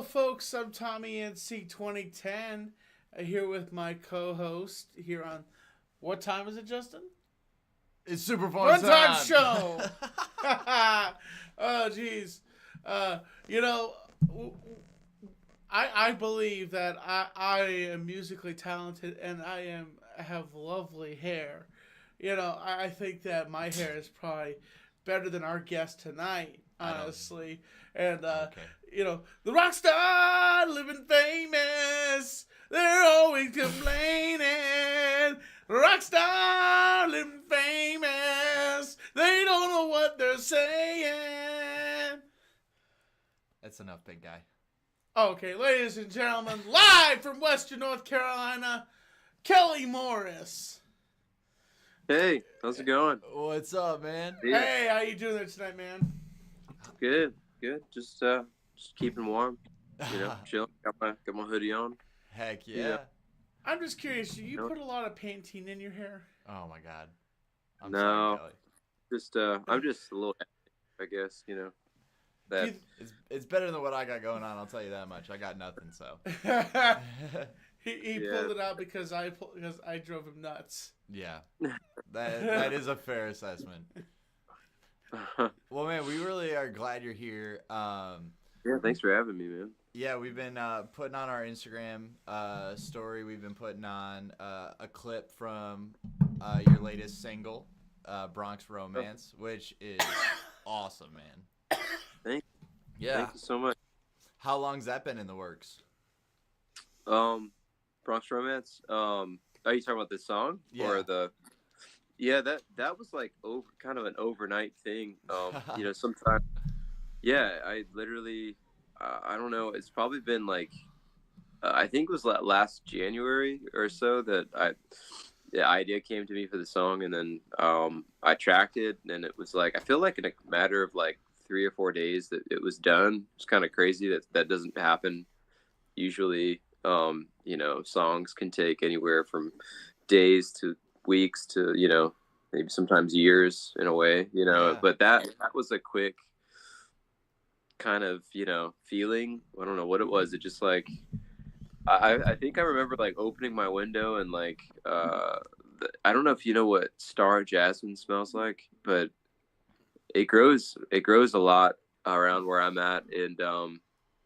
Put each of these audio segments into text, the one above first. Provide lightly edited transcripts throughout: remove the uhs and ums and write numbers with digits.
Hello, folks. I'm Tommy NC 2010 here with my co-host here on what time is it, Justin? It's super fun One time show. Oh, jeez. You know, I believe that I am musically talented and I have lovely hair. You know, I think that my hair is probably better than our guest tonight, honestly. And Okay. you know, the rock star living famous. They're always complaining. Rock star living famous. They don't know what they're saying. That's enough, big guy. Okay, ladies and gentlemen, live from Western North Carolina, Kelly Morris. Hey, how's it going? What's up, man? Yeah. Hey, how you doing there tonight, man? Good. Just keeping warm. You know, chilling. Got my hoodie on. Heck yeah. You know. I'm just curious, do you No. put a lot of Pantene in your hair? Oh my god. I'm No. sorry, Kelly. Just I'm just a little, I guess. You know. That. Do It's better than what I got going on. I'll tell you that much. I got nothing. So. he Yeah. pulled it out because I drove him nuts. Yeah. That is a fair assessment. Well, man, we really are glad you're here. Yeah. Thanks for having me, man. Yeah, we've been putting on our Instagram story. We've been putting on a clip from your latest single, Bronx Romance, which is awesome, man. Thank Yeah. Thank you so much. How long's that been in the works? Bronx Romance. Are you talking about this song Yeah. or the? Yeah, that was like kind of an overnight thing. You know, sometimes. Yeah, I literally. I don't know. It's probably been like. I think it was last January or so that the idea came to me for the song, and then I tracked it, and it was like I feel like in a matter of like 3 or 4 days that it was done. It's kind of crazy that doesn't happen usually. You know, songs can take anywhere from days to weeks to, you know, maybe sometimes years in a way, you know. Yeah. But that was a quick kind of, you know, feeling. I don't know what it was. It just like I think I remember like opening my window and like I don't know if you know what star jasmine smells like, but it grows a lot around where I'm at, and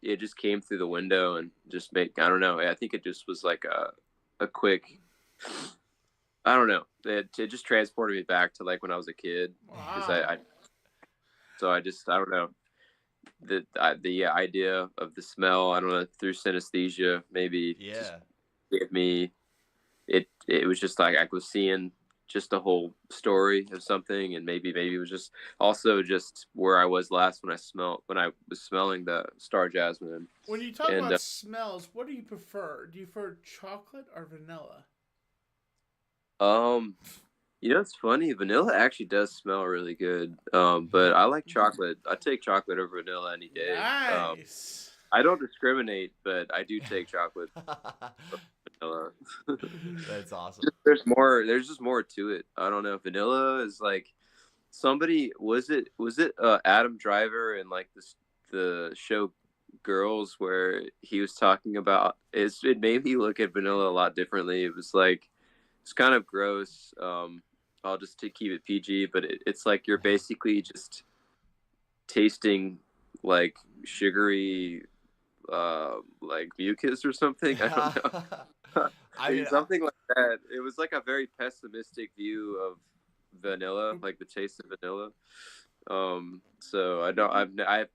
it just came through the window and just I don't know. I think it just was like a quick, I don't know. It just transported me back to like when I was a kid. Because Wow. I don't know. The idea of the smell, I don't know, through synesthesia, maybe just Yeah. gave me, it was just like I was seeing just a whole story of something, and maybe it was just also just where I was last when I was smelling the star jasmine. When you talk And about smells, what do you prefer? Do you prefer chocolate or vanilla? you know, it's funny, vanilla actually does smell really good, but I like chocolate. I take chocolate over vanilla any day. Nice. I don't discriminate, but I do take chocolate over vanilla. That's awesome. There's just more to it. I don't know, vanilla is like, somebody, was it Adam Driver in like the show Girls, where he was talking about it made me look at vanilla a lot differently. It was like, it's kind of gross. I'll just to keep it PG, but it's like you're basically just tasting like sugary like mucus or something. I don't know. I mean, Something like that. It was like a very pessimistic view of vanilla, like the taste of vanilla. So I've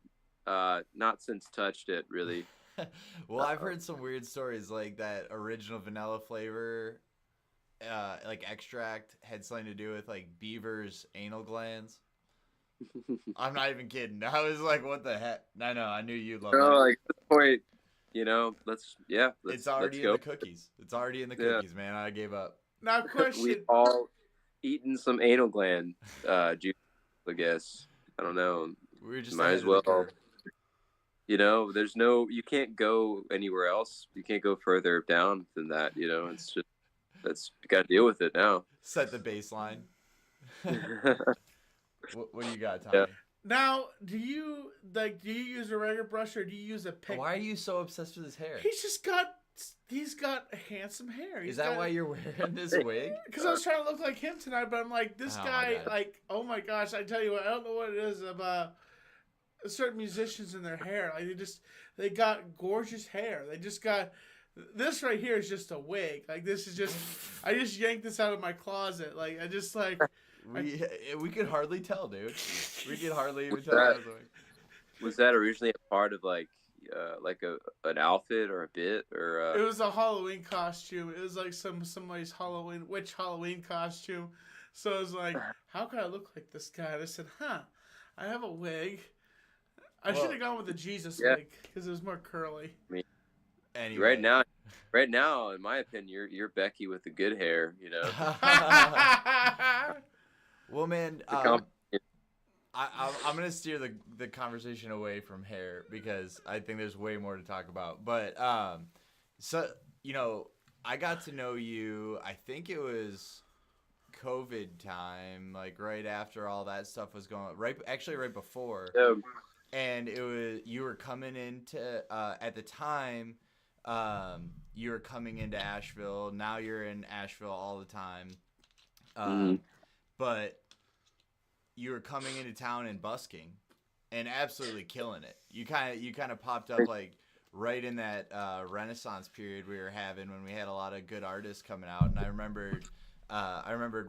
not since touched it really. well, I've heard some weird stories like that original vanilla flavor, like extract had something to do with like beavers' anal glands. I'm not even kidding. I was like, what the heck? I know, I knew you'd love No, that. like at this point, you know, let's It's already in go. the cookies. It's already in the Yeah. cookies, man. I gave up. Now, question. We've all eaten some anal gland juice, I guess. I don't know. We were just Might ahead as of the well. curve. You know, you can't go anywhere else. You can't go further down than that. You know, it's just you got to deal with it now. Set the baseline. Yeah. What do you got, Tommy? Now, do you use a regular brush or do you use a pick? Why are you so obsessed with his hair? He's got handsome hair. Is that why you're wearing this wig? Because I was trying to look like him tonight, but I'm like, this Oh, guy, my God. like, oh my gosh, I tell you what, I don't know what it is about certain musicians and their hair. Like, they got gorgeous hair. They just got, this right here is just a wig. Like, this is just, I just yanked this out of my closet. Like, I just, like. We could hardly tell, dude. We could hardly even Was tell. that- Was that originally a part of like an outfit or a bit or? It was a Halloween costume. It was like somebody's Halloween costume. So I was like, how can I look like this guy? And I said, I have a wig. I should have gone with the Jesus wig because it was more curly. Anyway. Right now, in my opinion, you're Becky with the good hair. You know. Well, man, I'm gonna steer the conversation away from hair because I think there's way more to talk about. But so I got to know you. I think it was COVID time, like right after all that stuff was going. Right before. And you were coming into at the time. You were coming into Asheville. Now you're in Asheville all the time. But you were coming into town and busking and absolutely killing it. You kind of popped up like right in that Renaissance period we were having when we had a lot of good artists coming out. And I remembered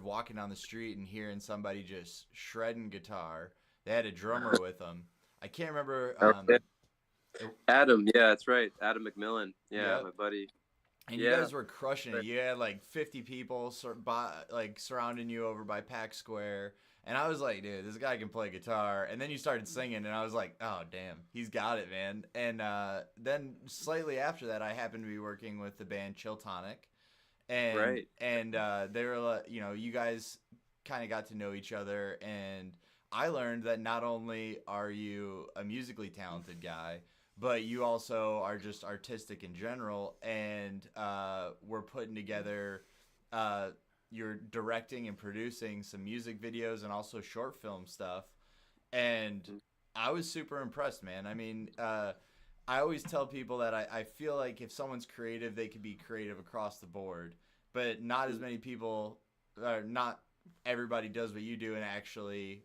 walking down the street and hearing somebody just shredding guitar. They had a drummer with them. I can't remember. Adam, yeah, that's right. Adam McMillan, Yep. my buddy. And you guys were crushing it. You had like 50 people surrounding you over by Pack Square. And I was like, dude, this guy can play guitar. And then you started singing, and I was like, oh, damn, he's got it, man. And then slightly after that, I happened to be working with the band Chill Tonic. And, and they were, you guys kind of got to know each other. And I learned that not only are you a musically talented guy, but you also are just artistic in general, and we're putting together, you're directing and producing some music videos and also short film stuff, and I was super impressed, man. I mean, I always tell people that I feel like if someone's creative, they could be creative across the board, but not as many people, not everybody does what you do and actually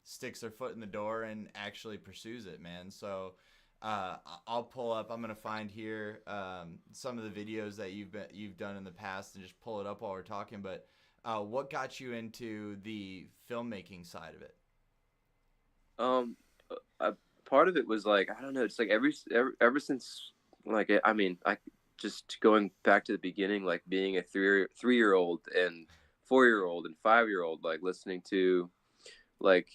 sticks their foot in the door and actually pursues it, man. So I'll pull up. I'm gonna find here some of the videos that you've done in the past and just pull it up while we're talking. But what got you into the filmmaking side of it? Part of it was like, I don't know. It's like ever since, like, I mean, I just going back to the beginning, like being a 3-year-old and 4-year-old and 5-year-old, like listening to like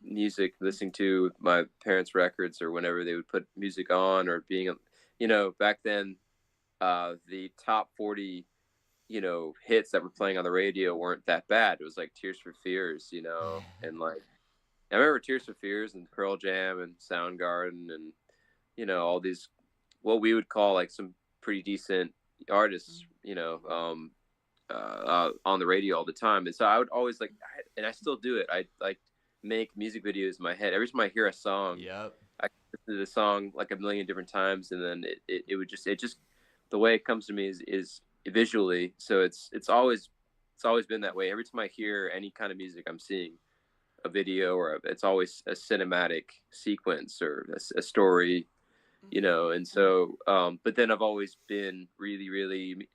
music, listening to my parents' records or whenever they would put music on, or being, back then, the top 40, hits that were playing on the radio weren't that bad. It was like Tears for Fears, and like, I remember Tears for Fears and Pearl Jam and Soundgarden and, all these, what we would call like some pretty decent artists, on the radio all the time. And so I would always and I still do it. I like make music videos in my head. Every time I hear a song, I listen to the song like a million different times, and then it would just the way it comes to me is visually. So it's always been that way. Every time I hear any kind of music, I'm seeing a video, or it's always a cinematic sequence or a story, And so, but then I've always been really, really,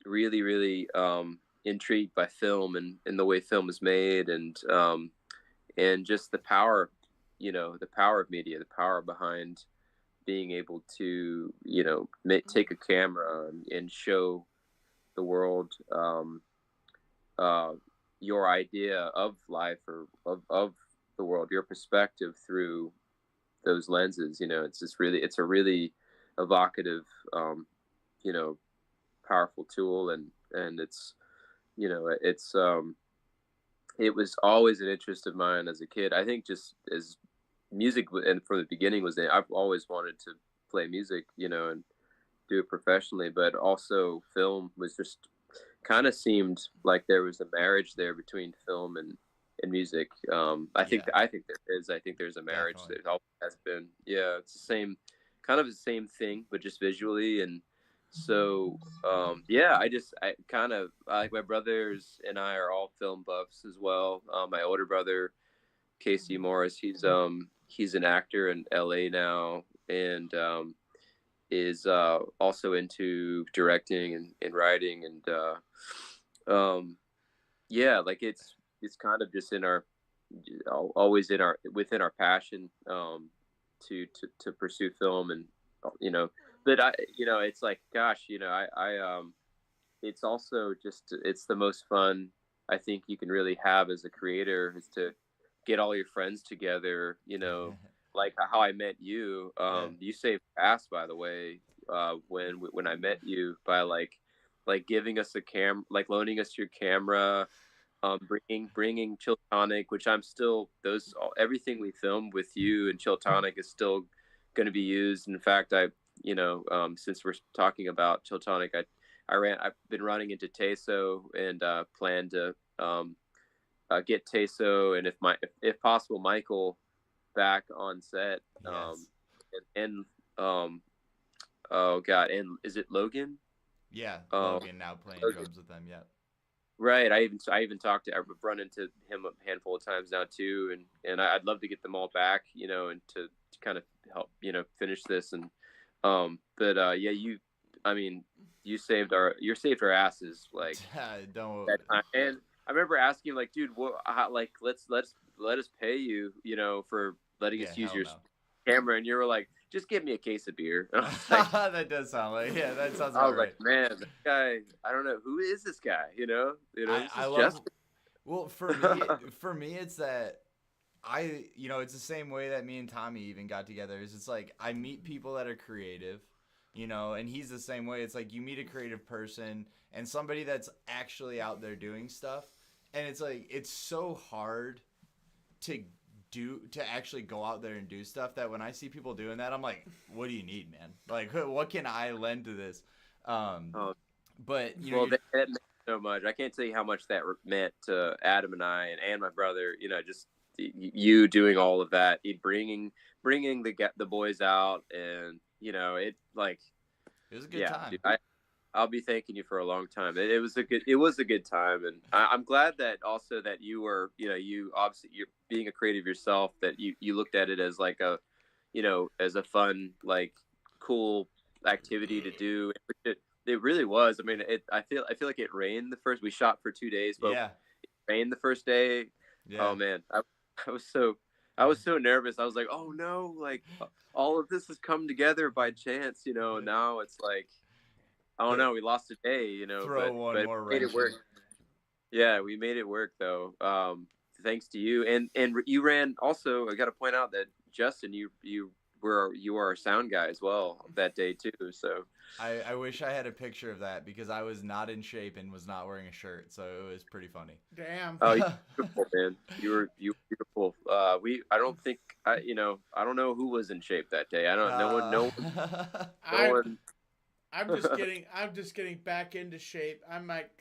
really, really intrigued by film and the way film is made, and just the power, the power of media, the power behind being able to, take a camera and show the world your idea of life, or of the world, your perspective through those lenses. It's a really evocative, powerful tool, and it was always an interest of mine as a kid. I think just as music, and from the beginning, I've always wanted to play music, and do it professionally, but also film was just kind of seemed like there was a marriage there between film and and music. I think Yeah, I think there is. I think there's a marriage. definitely. There always has been. Yeah, it's the same, kind of the same thing, but just visually. And so, yeah, I kind of like my brothers and I are all film buffs as well. My older brother, Casey Morris, he's an actor in LA now, and is also into directing and writing, and yeah, like it's kind of just in our, always in our, within our passion, to pursue film. And you know but I it's like, gosh, it's also just, it's the most fun I think you can really have as a creator, is to get all your friends together, like how I met you. Yeah. You saved ass, by the way, when I met you, by like giving us a like loaning us your camera, bringing Chill Tonic, which I'm still, everything we filmed with you and Chill Tonic is still going to be used. In fact, since we're talking about Chill Tonic, I've been running into Teso, and plan to get Teso, and if possible, Michael back on set. Yes. And oh god, and is it Logan? Yeah, Um, Logan now playing Logan. drums with them. Yeah. Right. I even talked to. I've run into him a handful of times now too, and I'd love to get them all back, and to kind of help, finish this. And but yeah, I mean, you saved our asses, like Don't. that time. And I remember asking him, like, dude, like let us pay you, for letting Yeah, us use hell your no. camera. And you were like, just give me a case of beer. And I was like, That does sound like, yeah, that sounds I about was right. like, man, this guy, I don't know, who is this guy? This I is love. Justin. Well, for me, it's that it's the same way that me and Tommy even got together. Is it's like I meet people that are creative, and he's the same way. It's like you meet a creative person and somebody that's actually out there doing stuff, and it's like it's so hard to actually go out there and do stuff, that when I see people doing that, I'm like, what do you need, man? Like, what can I lend to this? Oh, But well, that meant so much. I can't tell you how much that meant to Adam and I, and my brother. Just you doing all of that, bringing the boys out, and it, like, it was a good yeah, time. dude, I'll be thanking you for a long time. It was a good time, and I'm glad that also that you were, you obviously, you're being a creative yourself, that you looked at it as like as a fun, like, cool activity to do. It really was. I mean, I feel like it rained we shot for 2 days, but Yeah, it rained the first day. yeah. Oh man, I was so nervous. I was like, oh no, like all of this has come together by chance, and now it's like, I don't know. We lost a day, Throw one but more we made wrench it work. in. Yeah, we made it work though. Thanks to you, and you ran also. I got to point out that Justin, you were our sound guy as well that day too. So I wish I had a picture of that because I was not in shape and was not wearing a shirt, so it was pretty funny. Damn. oh, you were beautiful, man. You were beautiful. I don't think I don't know who was in shape that day. I don't. No I one. I'm just getting back into shape. I'm at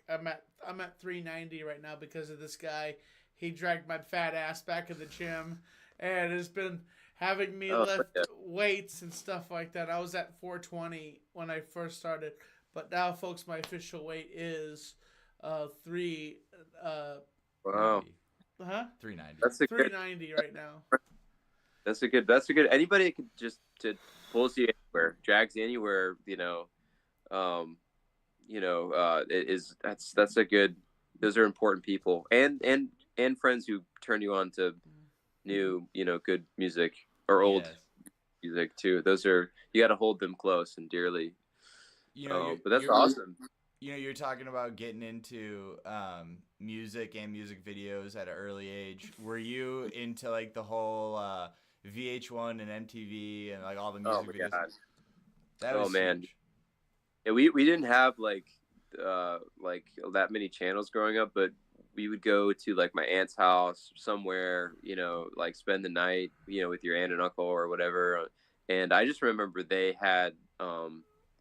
390 right now because of this guy. He dragged my fat ass back in the gym, and has been having me Oh lift yeah. weights and stuff like that. I was at 420 when I first started, but now, folks, my official weight is 3 Wow. 390. That's a good. 390 right now. That's a good. Anybody could just to pulls you anywhere, drags you anywhere. It is that's a good. Those are important people, and friends who turn you on to new, good music, or old Yes. music too. Those are, you got to hold them close and dearly. But that's you're awesome. you're talking about getting into music and music videos at an early age. Were you into like the whole VH1 and MTV and like all the Oh music my videos? god. That Oh was man. huge. Yeah, we didn't have like that many channels growing up, but we would go to like my aunt's house somewhere, like spend the night, with your aunt and uncle or whatever. And I just remember they had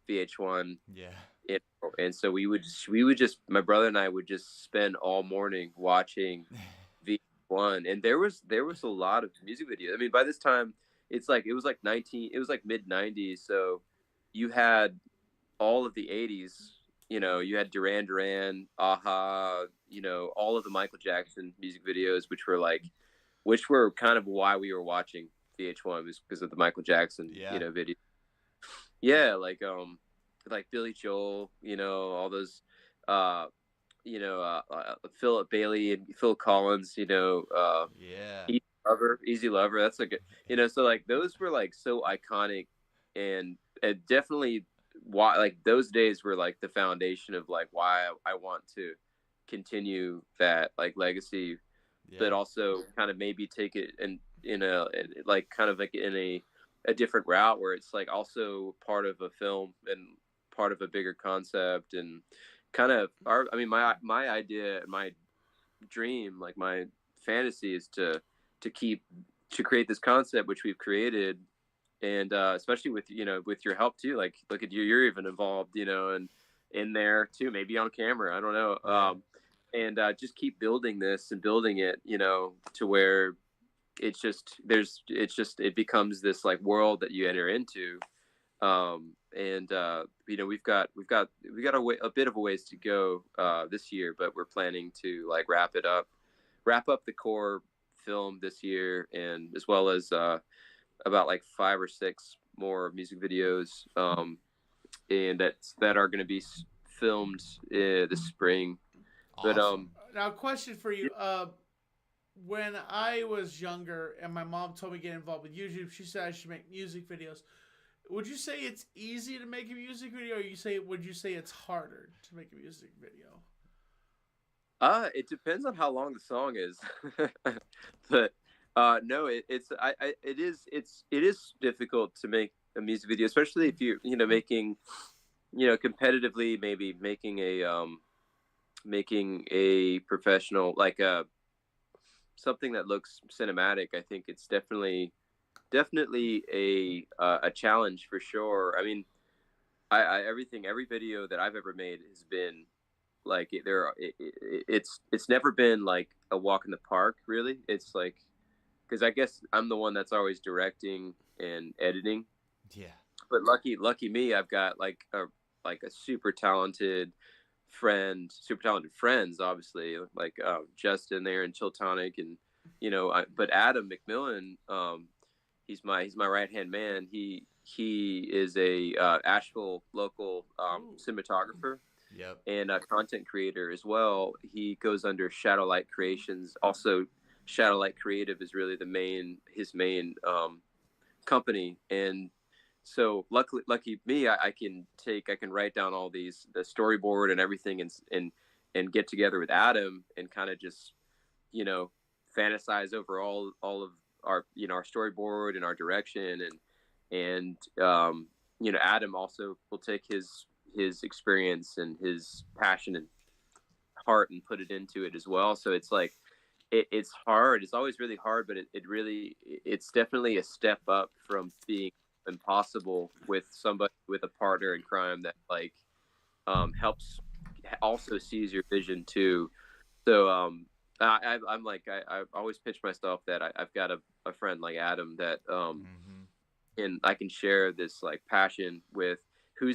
VH1, Yeah. and so my brother and I would just spend all morning watching VH1, and there was a lot of music videos. I mean, by this time, it was like mid '90s, so you had all of the '80s. You had Duran Duran, Aha, all of the Michael Jackson music videos, which were kind of why we were watching VH1, was because of the Michael Jackson, video. Yeah, like Billy Joel, all those, uh, Philip Bailey and Phil Collins, Yeah. Easy Lover. That's a good, so like those were like so iconic, and it definitely why like those days were like the foundation of like why I want to continue that like legacy, but also kind of maybe take it like kind of like in a different route where it's like also part of a film and part of a bigger concept, and kind of my idea, my dream, like my fantasy is to create this concept which we've created, and especially with with your help too, like look at you're even involved, and in there too, maybe on camera, I don't know. And just keep building this and building it, to where it becomes this like world that you enter into. And we've got a bit of a ways to go this year, but we're planning to like wrap up the core film this year, and as well as about like 5 or 6 more music videos, and that are going to be filmed this spring. Awesome. But Now, question for you. When I was younger and my mom told me to get involved with YouTube, she said I should make music videos. Would you say it's easy to make a music video, or would you say it's harder to make a music video? It depends on how long the song is. But no, it is difficult to make a music video, especially if you're making competitively, maybe making a professional, like something that looks cinematic. I think it's definitely a challenge for sure. I mean, every video that I've ever made has been like it's never been like a walk in the park, really. It's like, because I guess I'm the one that's always directing and editing. Yeah. But lucky me, I've got like a super talented friends, obviously, like Justin there in Chiltonic, and but Adam McMillan, he's my right hand man. He is a Asheville local cinematographer. Yep. And a content creator as well. He goes under Shadowlight Creations. Also, Shadowlight Creative is really his main company. And so lucky me, I can write down all the storyboard and everything, and get together with Adam and kind of just fantasize over all of our our storyboard and our direction, and Adam also will take his experience and his passion and heart and put it into it as well. So it's like it's hard. It's always really hard, but it's definitely a step up from being impossible with somebody, with a partner in crime that like helps, also sees your vision too. So I'm like I always pitch myself that I've got a friend like Adam that and I can share this like passion with, who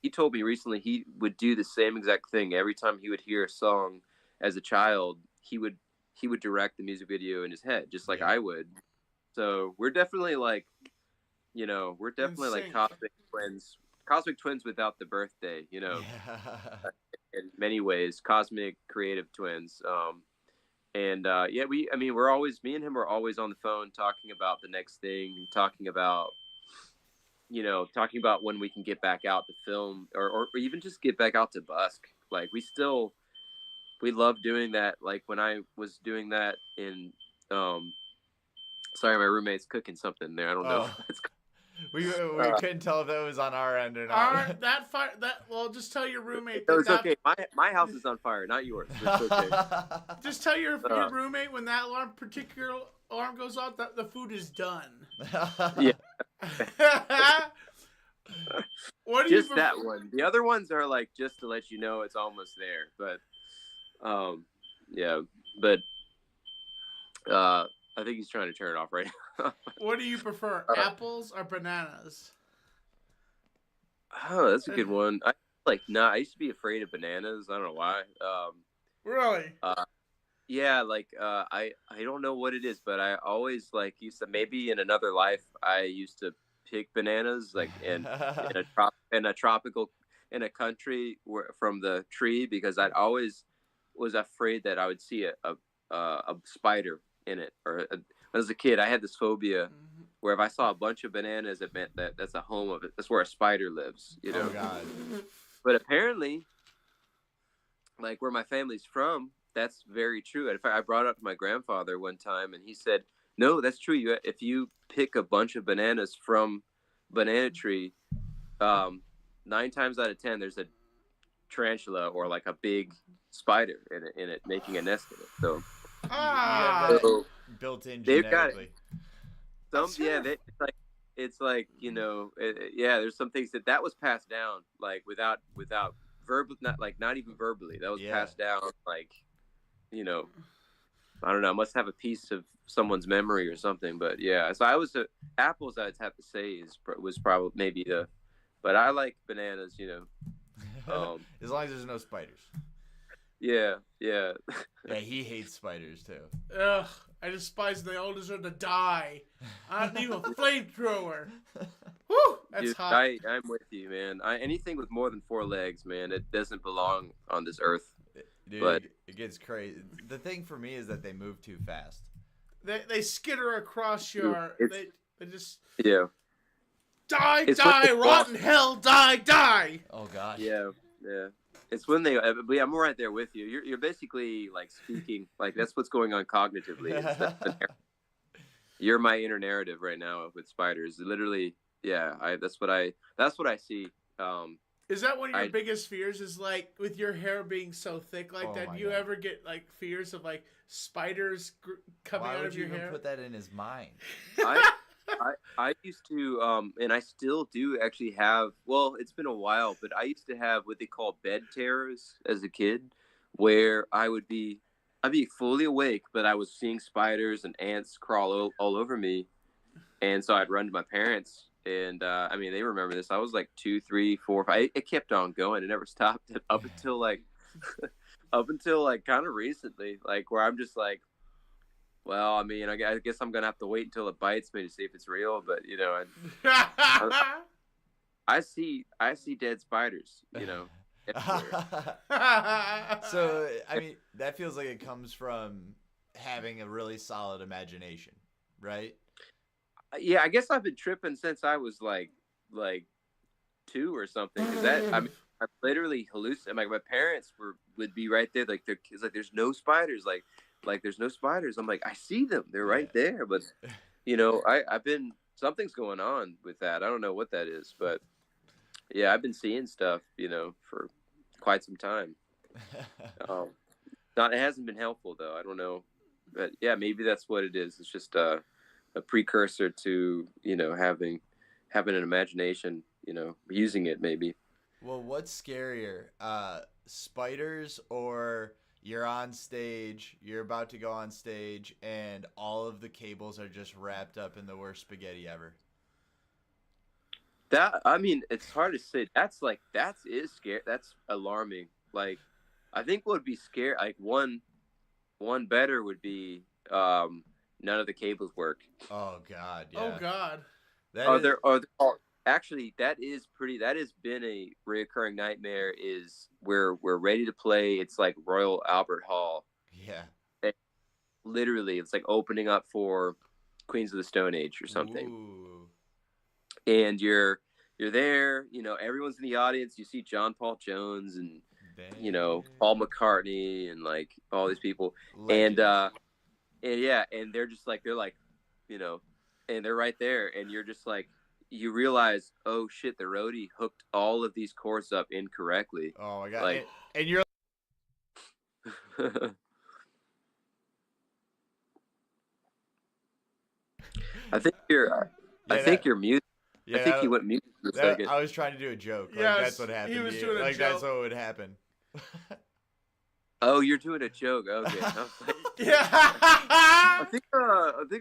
he told me recently he would do the same exact thing every time he would hear a song as a child. He would direct the music video in his head, just like I would. So we're definitely like, like cosmic twins without the birthday, in many ways, cosmic creative twins. We're always, me and him are always on the phone talking about the next thing, talking about when we can get back out to film, or even just get back out to busk. Like we love doing that. Like when I was doing that in, sorry, my roommate's cooking something there. I don't know. We couldn't tell if that was on our end or not. Well, just tell your roommate. It's okay. My house is on fire, not yours. It's okay. Just tell your roommate when that particular alarm goes off that the food is done. Yeah. What do just you that one. The other ones are like just to let you know it's almost there. But but I think he's trying to turn it off right now. What do you prefer, apples or bananas? Oh, that's a good one. I used to be afraid of bananas. I don't know why. Really? Yeah, I don't know what it is, but I always like used to, maybe in another life I used to pick bananas like in a tropical, in a country where from the tree, because I'd always was afraid that I would see a spider in it. As a kid, I had this phobia where if I saw a bunch of bananas, it meant that that's a home of it. That's where a spider lives, you know. Oh God. But apparently, like where my family's from, that's very true. In fact, I brought it up to my grandfather one time, and he said, "No, that's true. If you pick a bunch of bananas from banana tree, 9 times out of 10, there's a tarantula or like a big spider in it making a nest in it." So you have that so built in they've got genetically. it's like, you know, yeah. There's some things that was passed down like without verbal, not even verbally. That was passed down like, you know, I don't know. I must have a piece of someone's memory or something. But yeah, so apples. I'd have to say was probably maybe but I like bananas. You know, As long as there's no spiders. Yeah. Yeah, he hates spiders too. Ugh, I despise them. They all deserve to die. I don't need a flamethrower. Woo, that's Dude, hot. I'm with you, man. Anything with more than 4 legs, man, it doesn't belong on this earth. Dude, but it gets crazy. The thing for me is that they move too fast. They skitter across your. They just. Yeah. Die, rotten hell, die. Oh gosh. Yeah. It's when they. I'm right there with you. You're basically like speaking like that's what's going on cognitively. You're my inner narrative right now with spiders. Literally, yeah. That's what I see. Is that one of your biggest fears? Is like with your hair being so thick like that? Do you ever get like fears of like spiders coming out of your hair? Why would you even put that in his mind? I used to, and I still do actually have. Well, it's been a while, but I used to have what they call bed terrors as a kid, where I'd be fully awake, but I was seeing spiders and ants crawl all over me, and so I'd run to my parents. And I mean, they remember this. I was like 2, 3, 4, 5. It kept on going. It never stopped. Up until like kind of recently, like where I'm just like, well, I mean, I guess I'm gonna have to wait until it bites me to see if it's real. But you know, I see dead spiders. You know. So I mean, that feels like it comes from having a really solid imagination, right? Yeah, I guess I've been tripping since I was like 2 or something. Cause I literally hallucinated. Like my parents would be right there, like their kids, like there's no spiders, like there's no spiders. I'm like, I see them, they're right there. But you know, I've been something's going on with that. I don't know what that is, but yeah, I've been seeing stuff, you know, for quite some time. It hasn't been helpful though. I don't know, but yeah, maybe that's what it is. It's just a precursor to, you know, having an imagination, you know, using it maybe. Well, what's scarier, spiders, or you're on stage, you're about to go on stage, and all of the cables are just wrapped up in the worst spaghetti ever? That, I mean, it's hard to say. That is scary. That's alarming. Like, I think what would be scary, like one better would be none of the cables work. Oh God! Yeah. Oh God! Actually, that has been a reoccurring nightmare. Is we're ready to play. It's like Royal Albert Hall. Yeah. Literally, it's like opening up for Queens of the Stone Age or something. Ooh. And you're there. You know, everyone's in the audience. You see John Paul Jones and you know Paul McCartney and like all these people. Legend. And yeah, and they're like, you know, and they're right there, and you're just like, you realize, oh shit, the roadie hooked all of these chords up incorrectly. Oh my God! Like, and you're. I think you're mute. Yeah, I think you went mute for a second. I was trying to do a joke. Like, Yeah, that's what happened. he was doing a like joke. that's what would happen. Oh, you're doing a joke. Okay. I was like, Yeah. I think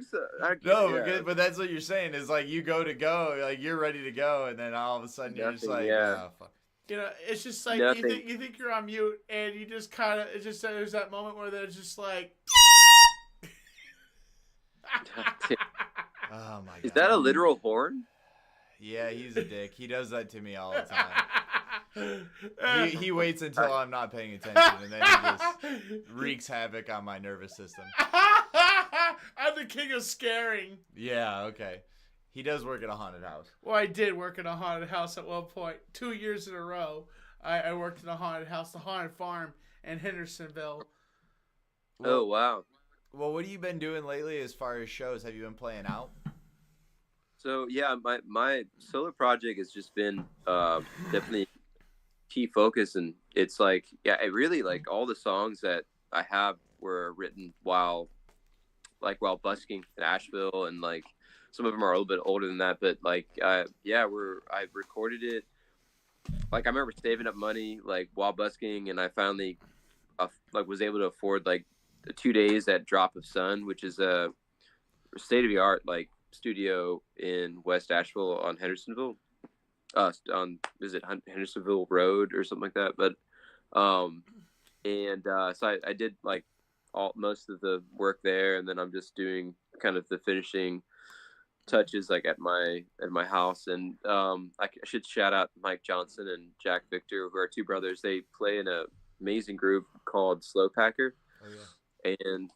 so. No, Yeah. but that's what you're saying is like you go to go, like you're ready to go, and then all of a sudden you're just Nothing, like, yeah. oh, fuck. You know, it's just like Nothing. you think you're on mute, and you just kind of it's just there's that moment where there's just like. Oh my god. Is that a literal horn? Yeah, he's a dick. He does that to me all the time. He waits until I'm not paying attention, and then he just wreaks havoc on my nervous system. I'm the king of scaring. Yeah, okay. He does work at a haunted house. Well, I did work in a haunted house at one point. 2 years in a row, I worked in a haunted house, the haunted farm in Hendersonville. Oh, wow. Well, what have you been doing lately as far as shows? Have you been playing out? So yeah, my solo project has just been definitely key focus, and it's like it really like all the songs that I have were written while busking in Asheville, and like some of them are a little bit older than that, but like I recorded it. Like I remember saving up money like while busking, and I finally was able to afford like the 2 days at Drop of Sun, which is a state of the art like studio in West Asheville on Hendersonville. Is it Hendersonville Road or something like that? But so I did like most of the work there, and then I'm just doing kind of the finishing touches like at my house. And I should shout out Mike Johnson and Jack Victor, who are two brothers. They play in an amazing group called Slow Packer. Oh yeah. And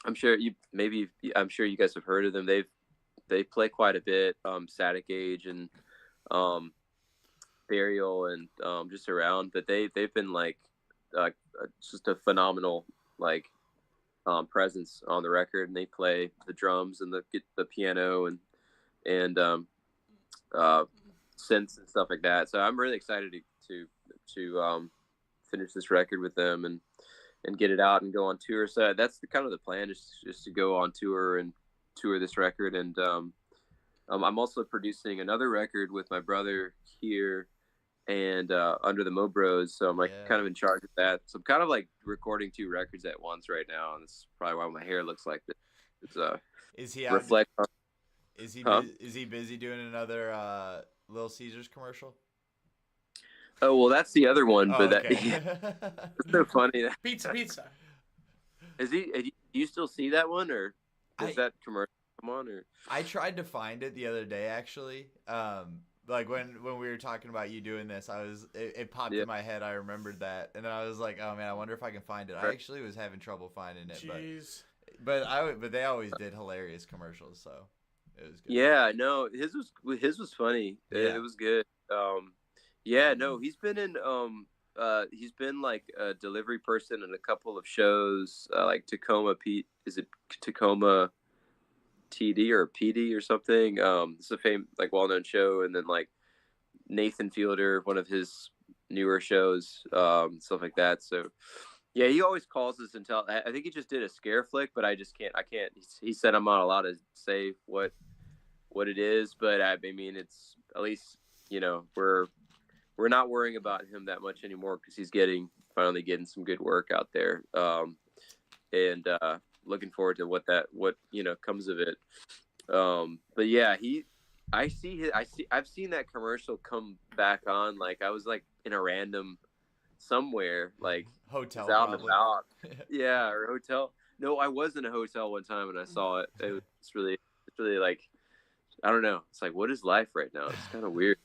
I'm sure you guys have heard of them. They play quite a bit, Static Age and Burial and just around. But they've been like just a phenomenal like presence on the record, and they play the drums and the piano and synths and stuff like that. So I'm really excited to finish this record with them and get it out and go on tour. So that's kind of the plan, just to go on tour and tour this record. And I'm also producing another record with my brother here and under the Mo Bros. So I'm like kind of in charge of that. So I'm kind of like recording 2 records at once right now, and that's probably why my hair looks like this. It's is he reflect on, is he busy doing another Little Caesars commercial? Oh well, that's the other one, but okay. it's so funny. Pizza. Is he? Do you still see that one, or does that commercial come on? Or I tried to find it the other day, actually. Like when we were talking about you doing this, it popped in my head. I remembered that, and I was like, oh man, I wonder if I can find it. I actually was having trouble finding it, Jeez. but they always did hilarious commercials, so it was good. Yeah, no, his was funny. Yeah. It was good. Yeah, no, he's been like a delivery person in a couple of shows, like Tacoma Tacoma TD or PD or something. It's a well-known show. And then like Nathan Fielder, one of his newer shows, stuff like that. So yeah, he always calls us and I think he just did a scare flick, but I can't. He said I'm not allowed to say what it is, but I mean, it's at least, we're not worrying about him that much anymore because he's finally getting some good work out there. And looking forward to what comes of it. But yeah, I've seen that commercial come back on. Like I was like in a random somewhere, like hotel out and probably. about. Yeah, or hotel. No, I was in a hotel one time and I saw it. It's really like, I don't know. It's like, what is life right now? It's kind of weird.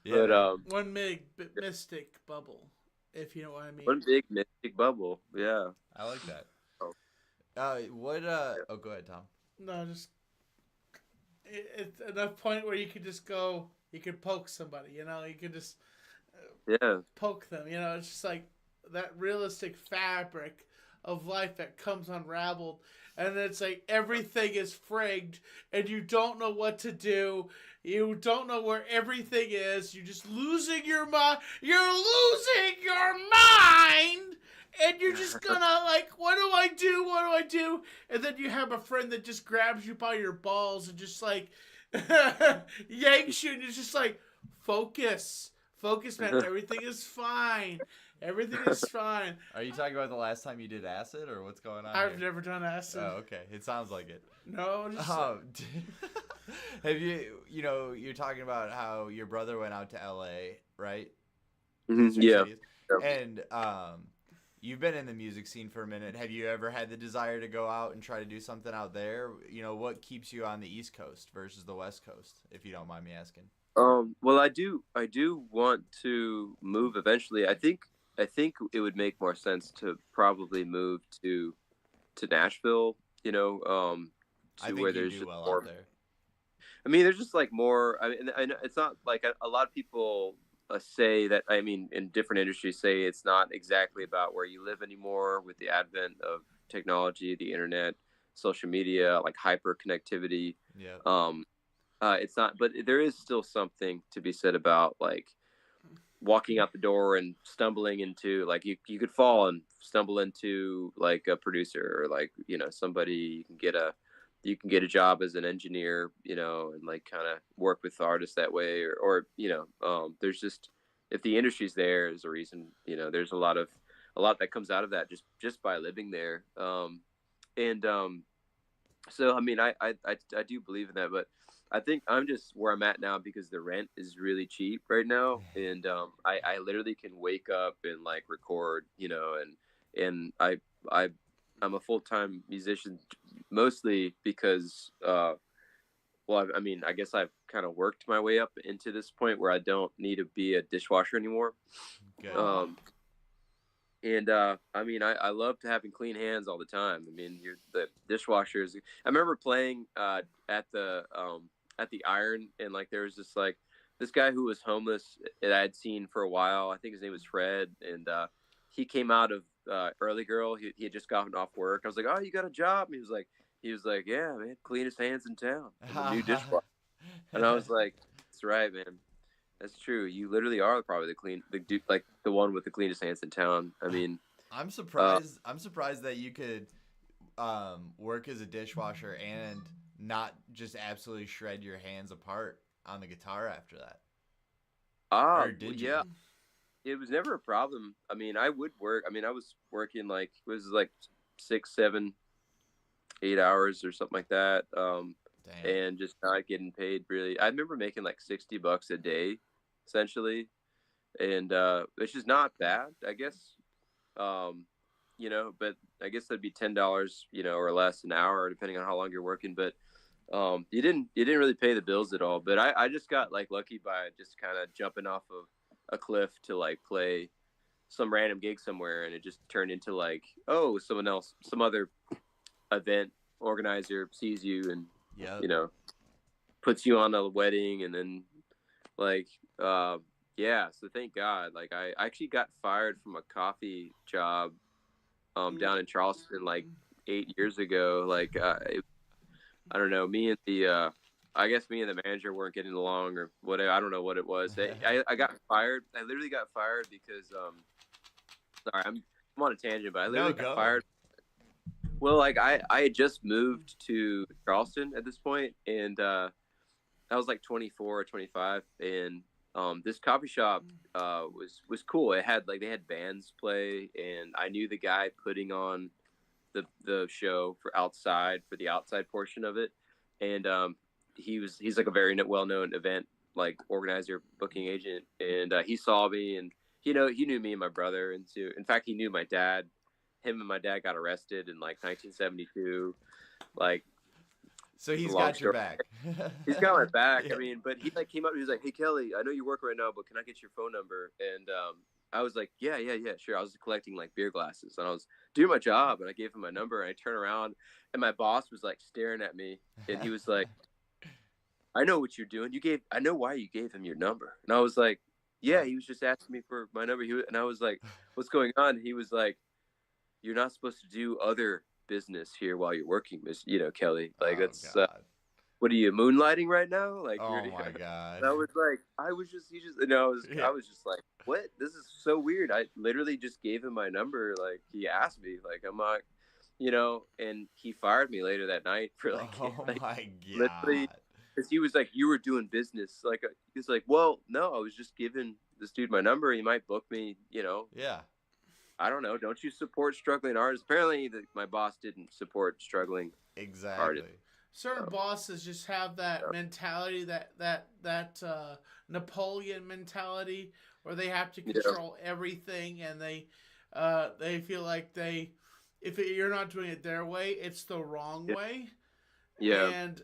Yeah. But one big mystic bubble, if you know what I mean. One big mystic bubble. Yeah. I like that. Oh. Oh, go ahead, Tom. No, just it's enough point where you could just go. You could poke somebody. You could just poke them. It's just like that realistic fabric of life that comes unraveled, and it's like everything is frigged, and you don't know what to do. You don't know where everything is. You're just losing your mind. You're losing your mind, and you're just gonna like, what do I do? What do I do? And then you have a friend that just grabs you by your balls and just like yanks you, and it's just like, focus. Focus, man. Everything is fine. Everything is fine. Are you talking about the last time you did acid, or what's going on I've here? never done acid. Oh, okay. It sounds like it. No, just Have you're talking about how your brother went out to L.A., right? Yeah. And you've been in the music scene for a minute. Have you ever had the desire to go out and try to do something out there? What keeps you on the East Coast versus the West Coast, if you don't mind me asking? Well, I do want to move eventually. I think it would make more sense to probably move to Nashville, I to think where you there's do just well more. out there. I mean, there's just like more. I know it's not like a lot of people say that. I mean, in different industries, say it's not exactly about where you live anymore with the advent of technology, the internet, social media, like hyper connectivity. Yeah. It's not, but there is still something to be said about like walking out the door and stumbling into like you could fall and stumble into like a producer or like somebody you can get a job as an engineer, and like kind of work with artists that way or there's just if the industry's there is a reason, there's a lot that comes out of that just by living there. And So I mean, I do believe in that, but I think I'm just where I'm at now because the rent is really cheap right now, and I literally can wake up and like record, and I'm a full time musician mostly because well, I mean, I guess I've kind of worked my way up into this point where I don't need to be a dishwasher anymore. Good. And I mean, I love to having clean hands all the time. I mean, the dishwashers. I remember playing at the Iron, and like there was this guy who was homeless that I had seen for a while. I think his name was Fred, and he came out of Early Girl. He had just gotten off work. I was like, "Oh, you got a job?" And he was like, "Yeah, man, cleanest hands in town. I'm a new dishwasher." And I was like, "That's right, man. That's true. You literally are probably the one with the cleanest hands in town." I mean, I'm surprised. I'm surprised that you could work as a dishwasher and not just absolutely shred your hands apart on the guitar after that. Or did you? yeah, it was never a problem. I mean, I would work. I mean, I was working like it was like 6, 7, 8 hours or something like that, Damn. and just not getting paid really. I remember making like $60 a day, essentially, and which is not bad, I guess. But I guess that'd be $10, or less an hour, depending on how long you're working. But you didn't really pay the bills at all. But I just got like lucky by just kind of jumping off of a cliff to like play some random gig somewhere, and it just turned into like, oh, some other event organizer sees you and puts you on a wedding, and then like yeah, so thank God. Like I actually got fired from a coffee job down in Charleston like 8 years ago. Like I don't know, I guess me and the manager weren't getting along or whatever. I don't know what it was. I got fired. I literally got fired because sorry, I'm on a tangent, but I literally got fired. Well, like I had just moved to Charleston at this point, and I was like 24 or 25, and this coffee shop was cool. It had they had bands play, and I knew the guy putting on the show for the outside portion of it, and he's like a very well known event like organizer, booking agent, and he saw me, and he knew me and my brother, and in fact he knew my dad. Him and my dad got arrested in like 1972, like. So he's got your back. He's got my back. Yeah. I mean, but he came up. He was like, "Hey Kelly, I know you work right now, but can I get your phone number?" And I was like, "Yeah, sure." I was collecting like beer glasses, and I was doing my job, and I gave him my number, and I turned around, and my boss was like staring at me, and he was like, "I know what you're doing. I know why you gave him your number." And I was like, "Yeah, he was just asking me for my number." And I was like, "What's going on?" And he was like, "You're not supposed to do other business here while you're working, Miss, Kelly. Like that's what are you moonlighting right now? Like, oh my God." And I was like, I was just like, what? This is so weird. I literally just gave him my number. Like he asked me, like I'm not, and he fired me later that night for oh like my God. literally he was like, you were doing business. Like, he's like, well, no, I was just giving this dude my number. He might book me, you know. Yeah. I don't know. Don't you support struggling artists? Apparently, my boss didn't support struggling Exactly. artists. Certain bosses just have that mentality, that Napoleon mentality, where they have to control everything, and they feel like if you're not doing it their way, it's the wrong way. Yeah. And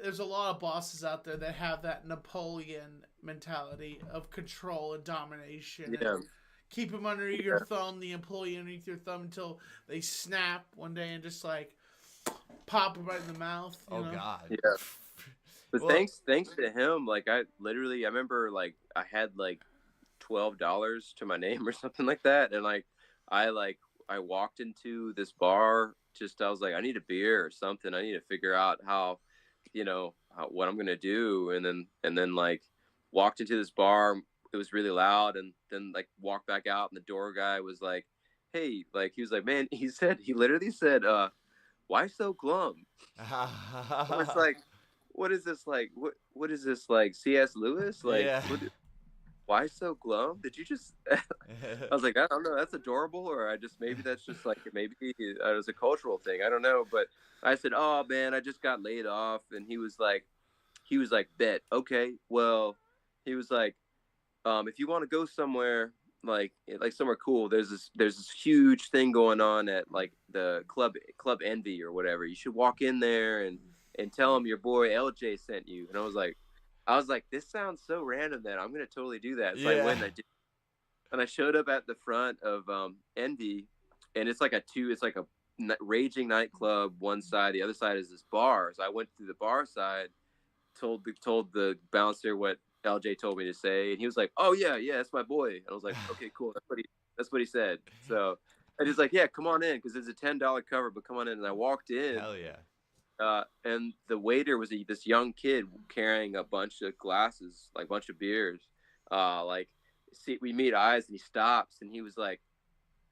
there's a lot of bosses out there that have that Napoleon mentality of control and domination. Yeah. And keep them under your thumb, the employee underneath your thumb, until they snap one day and just like pop them right in the mouth. You know? God. Yeah. But thanks to him, like I remember like I had like $12 to my name or something like that, and I walked into this bar. I was like, I need a beer or something. I need to figure out how, what I'm gonna do, and then like walked into this bar. It was really loud, and then like walked back out, and the door guy was like, hey, like he was like, man, he literally said, why so glum? I was like, what is this like? What is this like? C.S. Lewis? Like, why so glum? Did you just? I was like, I don't know. That's adorable, or maybe that's just like maybe it was a cultural thing. I don't know, but I said, oh man, I just got laid off, and he was like, bet, okay, well, he was like, if you want to go somewhere like somewhere cool, there's this huge thing going on at like the club Envy or whatever. You should walk in there and tell him your boy LJ sent you. And I was like, this sounds so random that I'm gonna totally do that. So I went and I did, and I showed up at the front of Envy, and it's like a raging nightclub. One side, the other side is this bar. So I went through the bar side, told the bouncer what LJ told me to say, and he was like, "Oh yeah, that's my boy." And I was like, "Okay, cool. That's what he said." So I just like, "Yeah, come on in," because it's a $10 cover, but come on in. And I walked in. Hell yeah. And the waiter was this young kid carrying a bunch of glasses, like a bunch of beers. We meet eyes, and he stops, and he was like,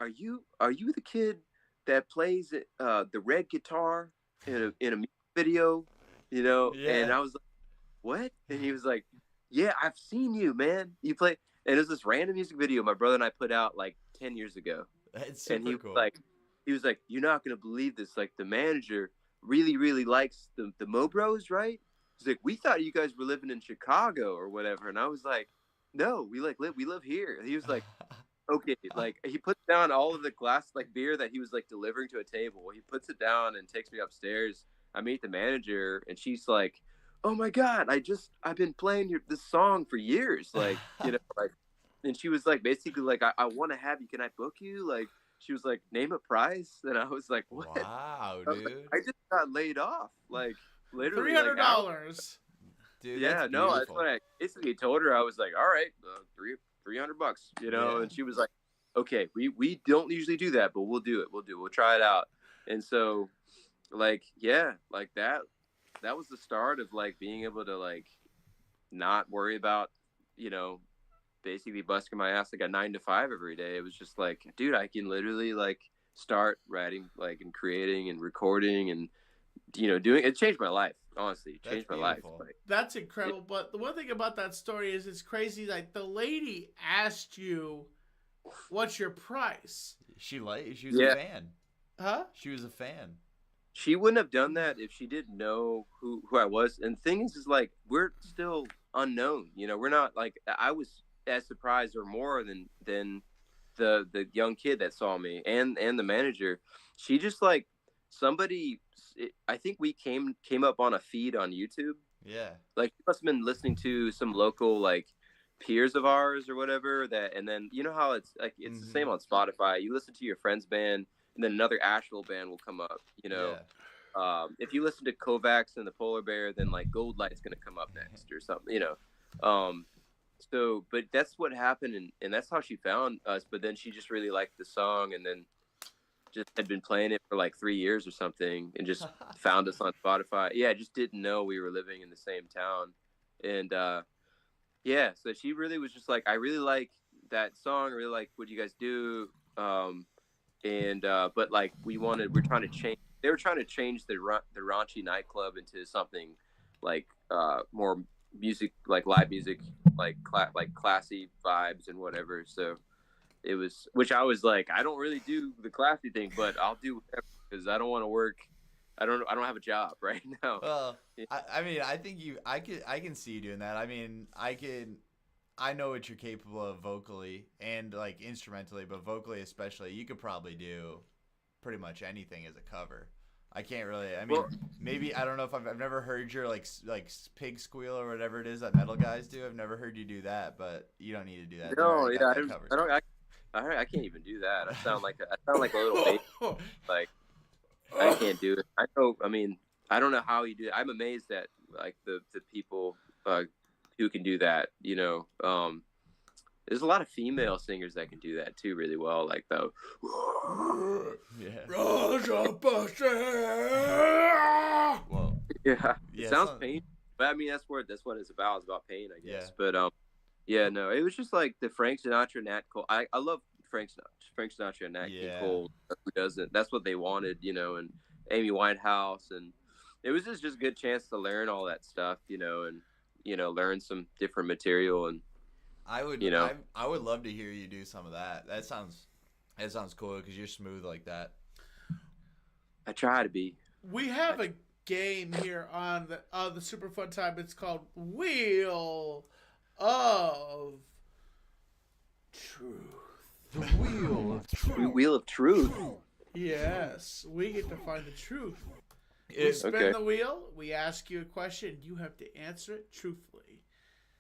"Are you the kid that plays the red guitar in a music video?" You know? Yeah. And I was like, "What?" And he was like, "Yeah, I've seen you, man. You play." And it was this random music video my brother and I put out like 10 years ago. That's super and he cool. He was like, "You're not gonna believe this. Like, the manager really, really likes the Mo Bros, right?" He's like, "We thought you guys were living in Chicago or whatever." And I was like, "No, we live here." And he was like, "Okay." Like, he puts down all of the glass like beer that he was like delivering to a table. He puts it down and takes me upstairs. I meet the manager, and she's like, "Oh my God, I've been playing this song for years." Like, like, and she was like, basically like, I want to have you. Can I book you? Like, she was like, name a price. And I was like, what? Wow, I was dude. like, I just got laid off. Like, literally. $300. Dude, yeah, that's no, beautiful. that's what I basically told her. I was like, all right, $300, Yeah. And she was like, okay, we don't usually do that, but we'll do it. We'll try it out. And so, like, yeah, like that was the start of like being able to like not worry about, basically busting my ass like a 9 to 5 every day. It was just like, dude, I can literally like start writing like and creating and recording and doing it. Changed my life, honestly. Changed my life. Like, that's incredible. But the one thing about that story is it's crazy. Like, the lady asked you, "What's your price?" She was a fan. Huh? She was a fan. She wouldn't have done that if she didn't know who I was. And the thing is like, we're still unknown. We're not like, I was as surprised or more than the young kid that saw me and the manager. She just like I think we came up on a feed on YouTube. Yeah. Like, she must have been listening to some local like peers of ours or whatever that, and then you know how it's like, it's the same on Spotify. You listen to your friend's band, and then another Asheville band will come up, Yeah. If you listen to Kovacs and the Polar Bear, then like Gold Light's going to come up next or something, So, but that's what happened, and that's how she found us. But then she just really liked the song, and then just had been playing it for like 3 years or something, and just found us on Spotify. Yeah, I just didn't know we were living in the same town. And yeah, so she really was just like, I really like that song, I really like what you guys do. But like they were trying to change the raunchy nightclub into something like more music, like live music, like like classy vibes and whatever. So it was, which I was like, I don't really do the classy thing, but I'll do whatever because I don't want to work. I don't have a job right now. Well, Yeah. I mean, I think I can see you doing that. I mean, I know what you're capable of vocally and like instrumentally, but vocally especially, you could probably do pretty much anything as a cover. I can't really. I mean, Well, maybe I don't know if I've never heard your like pig squeal or whatever it is that metal guys do. I've never heard you do that, but you don't need to do that. They've no, already yeah, got that covered. I don't. I can't even do that. I sound like a little baby. Like I can't do it. I know. I mean, I don't know how you do it. I'm amazed at like the people who can do that. You know, there's a lot of female singers that can do that too really well. Like the Yeah. Well, yeah, yeah, it sounds some- painful, but I mean that's what it's about. It's about pain, I guess. Yeah. But yeah, no, it was just like the Frank Sinatra, Nat Cole. I love Frank Sinatra and Nat King Yeah. Cole. Who doesn't? That's what they wanted, you know, and Amy Winehouse, and it was just a good chance to learn all that stuff, you know, and you know, learn some different material. And I would, you know, I would love to hear you do some of that. That sounds cool because you're smooth like that. I try to be. We have a game here on the Super Fun Time. It's called Wheel of Truth. The wheel of Wheel of Truth. Yes, we get to find the truth. We If spin Okay. the wheel. We ask you a question. You have to answer it truthfully.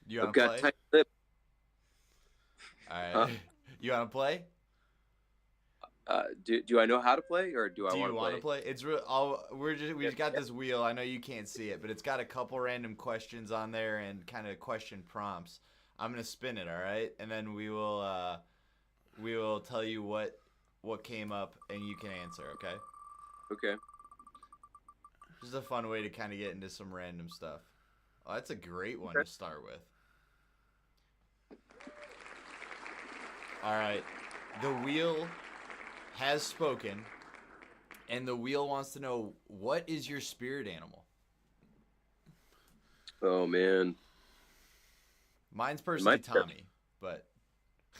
you I've want to got play? tight lips. All right. Huh? You want to play? Do I know how to play, or do I Do you want want to to play? play? It's real. We just got this wheel. I know you can't see it, but it's got a couple random questions on there and kind of question prompts. I'm gonna spin it, all right, and then we will tell you what came up, and you can answer. Okay. Okay. This is a fun way to kind of get into some random stuff. Oh, that's a great one Okay. to start with. All right. The wheel has spoken, and the wheel wants to know, what is your spirit animal? Oh man, Mine's personally Mine's- Tommy, but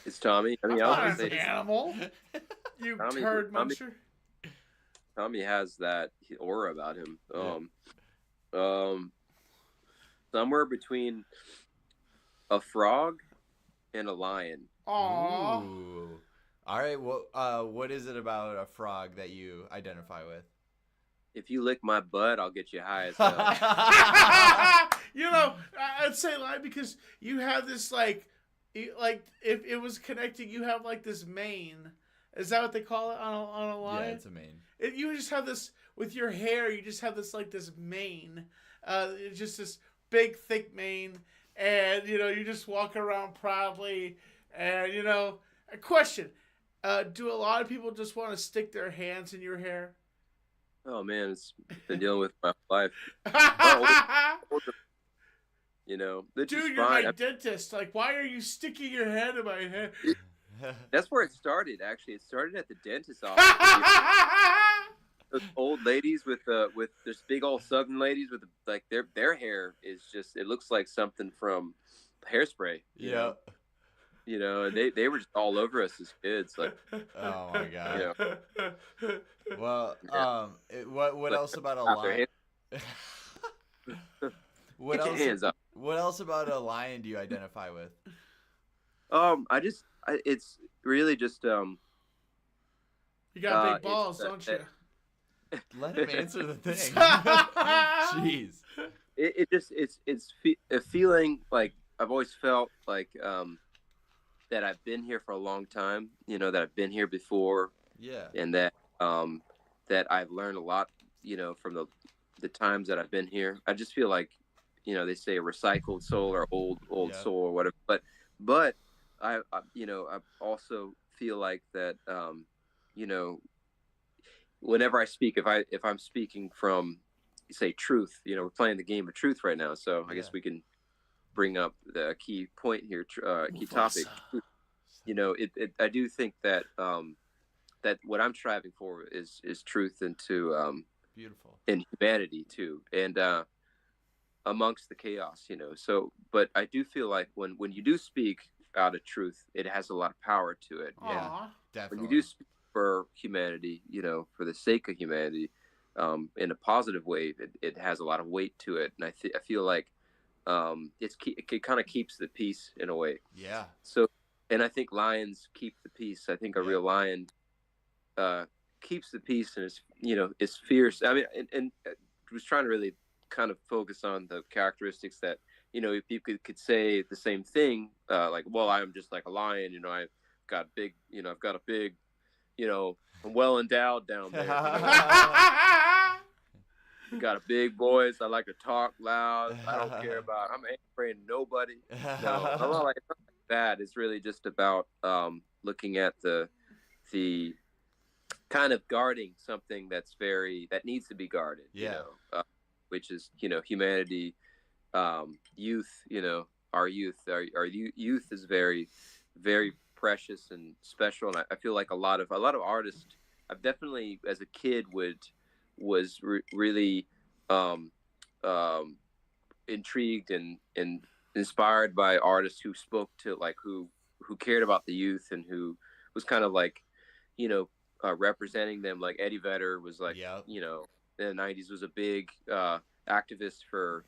it's Tommy. I mean, I'm I was not gonna an say it's- animal. You Tommy- turd Tommy- muncher. Tommy has that aura about him. Yeah. Somewhere between a frog and a lion. Aww. Ooh. All right. What is it about a frog that you identify with? If you lick my butt, I'll get you high as hell. You know, I'd say lie because you have this like if it was connecting, you have like this mane. Is that what they call it on a Yeah, lion? it's a mane. You just have this with your hair. You just have this like this mane. It's just this big thick mane, and you know you just walk around proudly. And you know, a question: do a lot of people just want to stick their hands in your hair? Oh man, it's been dealing with my life. You know, which is Dude, you're fine. my dentist. Like, why are you sticking your hand in my hair? That's where it started. Actually, it started at the dentist's office. Those old ladies with this big old Southern ladies with like their hair is just, it looks like something from Hairspray. Yeah. You know, and they were just all over us as kids. Like, Oh my god. Yeah. Well, what else about a out their lion? hands- What Get your else? hands up. What else about a lion do you identify with? It's really just You got big it's, balls, don't you? Let him answer the thing. Jeez. it's a feeling like I've always felt like that I've been here for a long time, you know, that I've been here before, Yeah. and that that I've learned a lot, you know, from the times that I've been here. I just feel like, you know, they say a recycled soul or old Yeah. soul or whatever, but I you know, I also feel like that you know, whenever I speak, if I'm speaking from, say, truth, you know, we're playing the game of truth right now, so I Yeah. guess we can bring up the key point here, key topic. You know, I do think that that what I'm striving for is truth into Beautiful. in humanity too, and amongst the chaos, So, but I do feel like when you do speak out of truth, it has a lot of power to it. Yeah, Aw. When you definitely. do speak for humanity, for the sake of humanity, in a positive way, it has a lot of weight to it, and I feel like it kind of keeps the peace in a way. Yeah. So, and I think lions keep the peace. I think a Yep. real lion uh, keeps the peace and is fierce. I mean, and was trying to really kind of focus on the characteristics that if you could say the same thing, like, well, I'm just like a lion. I've got big. I've got a big. I'm well endowed down there. Got a big voice. I like to talk loud. I don't care about. I ain't afraid of nobody. No, I'm not like that. It's really just about looking at the kind of guarding something that needs to be guarded. Yeah. Which is humanity, youth. Our youth. Our youth is very, very precious and special. And I feel like a lot of artists. I've definitely, as a kid, was really um, um, intrigued and inspired by artists who spoke to who cared about the youth and who was kind of like you know representing them. Like Eddie Vedder was like Yep. In the 90s was a big activist for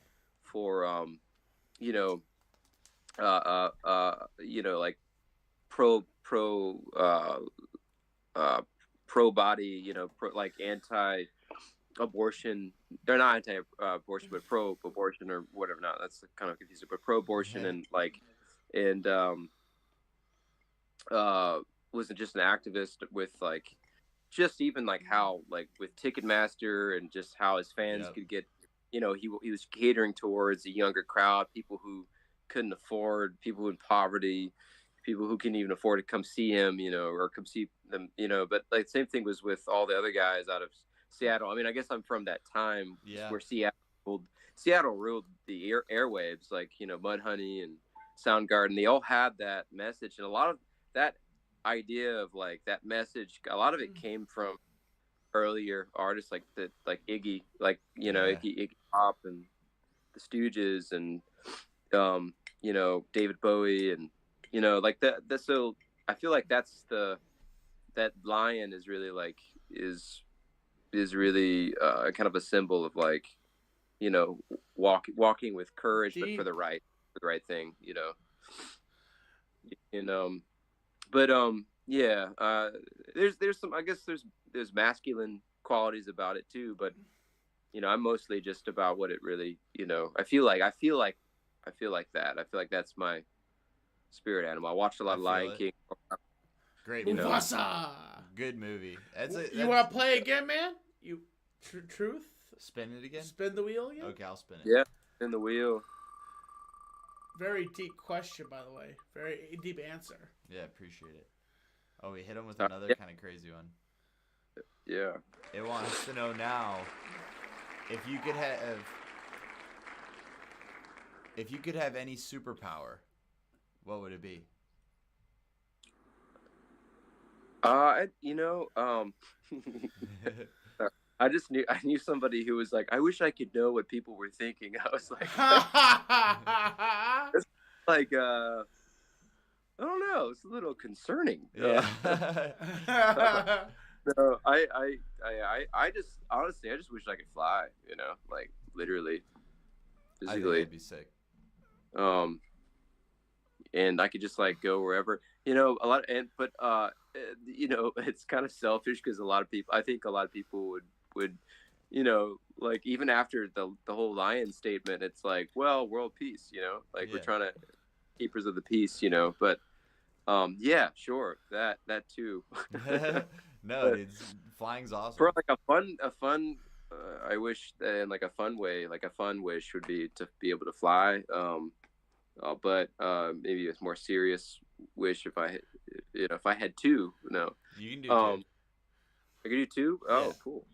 you know like uh, pro body, like anti abortion. They're not anti abortion, but pro abortion or whatever. Not that's kind of confusing, but pro abortion and and uh, wasn't just an activist with like just even like how like with Ticketmaster and just how his fans Yep. could get, he was catering towards a younger crowd, people who couldn't afford, people in poverty, people who couldn't even afford to come see him, or come see them, But like same thing was with all the other guys out of Seattle. I mean, I guess I'm from that time Yeah. where Seattle ruled the airwaves, like Mudhoney and Soundgarden. They all had that message, and a lot of that idea of like that message, a lot of it came from earlier artists like Iggy, like Iggy Pop and the Stooges and David Bowie and like that. So I feel like that lion is really like is really kind of a symbol of like walking with courage, but for the right thing, and but yeah, there's some, I guess there's masculine qualities about it too, but I'm mostly just about what it really, I feel like that. I feel like that's my spirit animal. I watched a lot of Lion King. Great movie. Mufasa. Good movie. You want to play again, man? You truth? Spin it again? Spin the wheel again? Okay, I'll spin it. Yeah, spin the wheel. Very deep question, by the way. Very deep answer. Yeah, appreciate it. Oh, we hit him with another kind of crazy one. Yeah. It wants to know now if you could have any superpower, what would it be? I knew somebody who was like, I wish I could know what people were thinking. I was like, it's like, I don't know, it's a little concerning. Yeah. No, I just honestly, I just wish I could fly. Like literally, I think physically. that'd be sick. And I could just like go wherever, but it's kind of selfish because I think a lot of people would, like even after the whole lion statement, it's like, well, world peace, like we're trying to keepers of the peace, but, yeah, sure. That too. No, dude, flying's awesome. For like a fun, I wish, and like a fun wish would be to be able to fly. But maybe a more serious wish if I had two. No, you can do two. I can do two. Oh, Yeah. cool.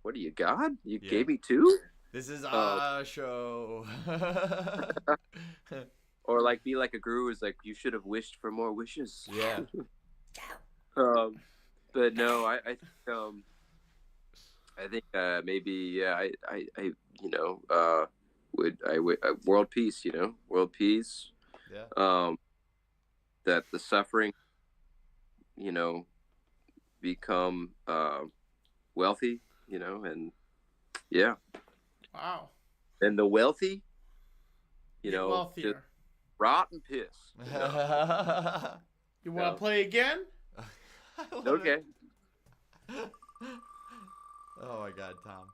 What are you, God? You Yeah. gave me two? This is our show. Or like be like a guru is like, you should have wished for more wishes. Yeah. But no, I think maybe, yeah, would world peace, world peace. Yeah. That the suffering, you know, become wealthy, and yeah, Wow. and the wealthy, Get just wealthier. rot and piss. You want to play again? I love Okay. it. Oh my God, Tom.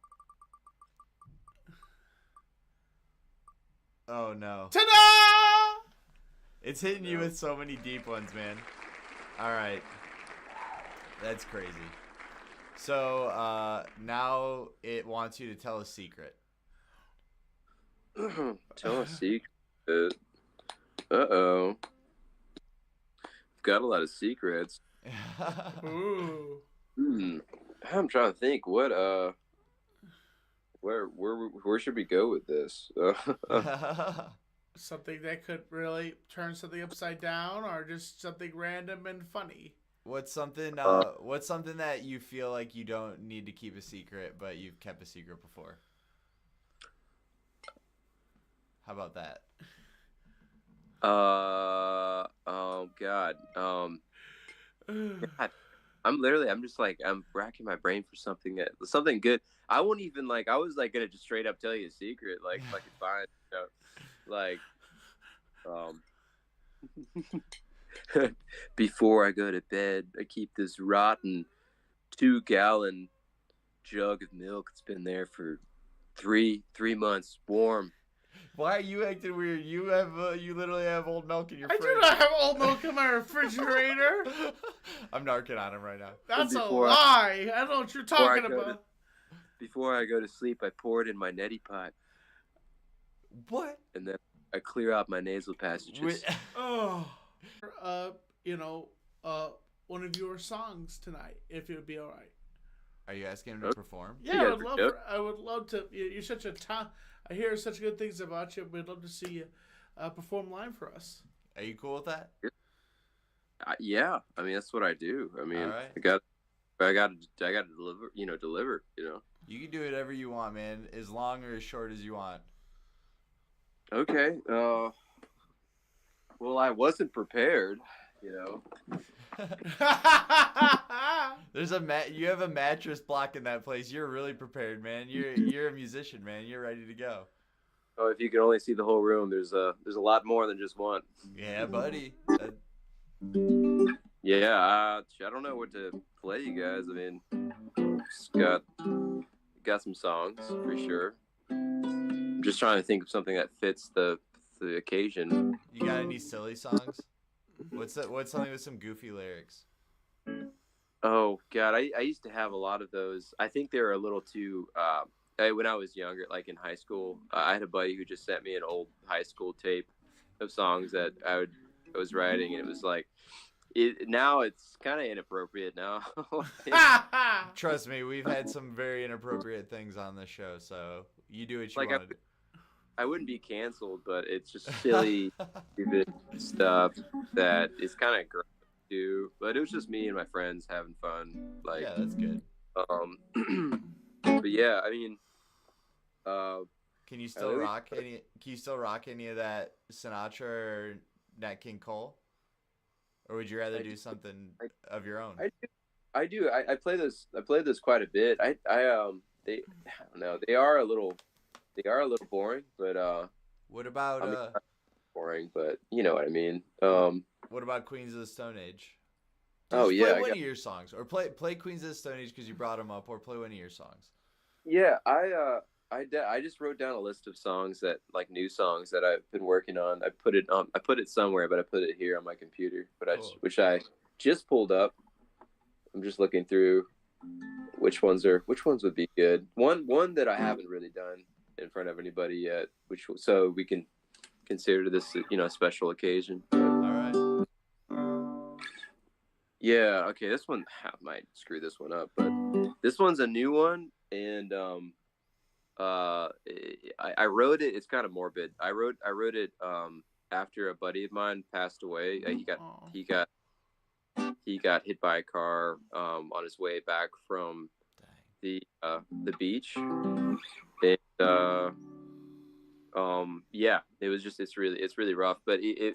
Oh no. Ta-da! It's hitting you with so many deep ones, man. All right. That's crazy. So now it wants you to tell a secret. Tell a secret. Uh-oh. I've got a lot of secrets. Ooh. I'm trying to think where should we go with this? Something that could really turn something upside down, or just something random and funny. What's something that you feel like you don't need to keep a secret, but you've kept a secret before? How about that? Oh God. God. I'm just like, I'm racking my brain for something good. I won't even I was gonna just straight up tell you a secret, if I could find, before I go to bed, I keep this rotten 2-gallon jug of milk. It's been there for three months, warm. Why are you acting weird? You literally have old milk in your fridge. I do not have old milk in my refrigerator. I'm narking on him right now. That's a lie. I don't know what you're talking about. Before I go to sleep, I pour it in my neti pot. What? And then I clear out my nasal passages. One of your songs tonight, if it would be all right. Are you asking him to perform? Yeah, I would love to. You're such a I hear such good things about you. We'd love to see you perform live for us. Are you cool with that? Yeah, I mean that's what I do. I mean, right. I got to deliver. You can do whatever you want, man, as long or as short as you want. Okay. Well, I wasn't prepared. There's you have a mattress blocking that place. You're really prepared, man. You're a musician, man. You're ready to go. Oh, if you can only see the whole room, there's a lot more than just one. Yeah, buddy. Yeah, I don't know what to play you guys. I mean, just got some songs for sure. I'm just trying to think of something that fits the occasion. You got any silly songs? What's something with some goofy lyrics? Oh God, I used to have a lot of those. I think they were a little too. When I was younger, in high school, I had a buddy who just sent me an old high school tape of songs that I was writing, and it was now it's kind of inappropriate now. Trust me, we've had some very inappropriate things on this show, so you do what you want to do. I wouldn't be canceled, but it's just silly, stupid stuff that is kind of gross too. But it was just me and my friends having fun. Yeah, that's good. But yeah, I mean, Can you still rock any of that Sinatra or Nat King Cole, or would you rather do something of your own? I do. I play this. I play this quite a bit. I don't know. They are a little boring, but what about boring, but you know what I mean. What about Queens of the Stone Age? Yeah, play one of your songs, or play Queens of the Stone Age because you brought them up, or play one of your songs. Yeah, I just wrote down a list of songs that new songs that I've been working on. I put it somewhere, but I put it here on my computer, which I just pulled up. I'm just looking through which ones would be good. One that I haven't really done in front of anybody yet, so we can consider this a special occasion. All right. Yeah, okay, this one I might screw this one up, but this one's a new one, and I wrote it. It's kind of morbid. I wrote it after a buddy of mine passed away. He got hit by a car on his way back from the beach, and Yeah, it was just it's really rough. But he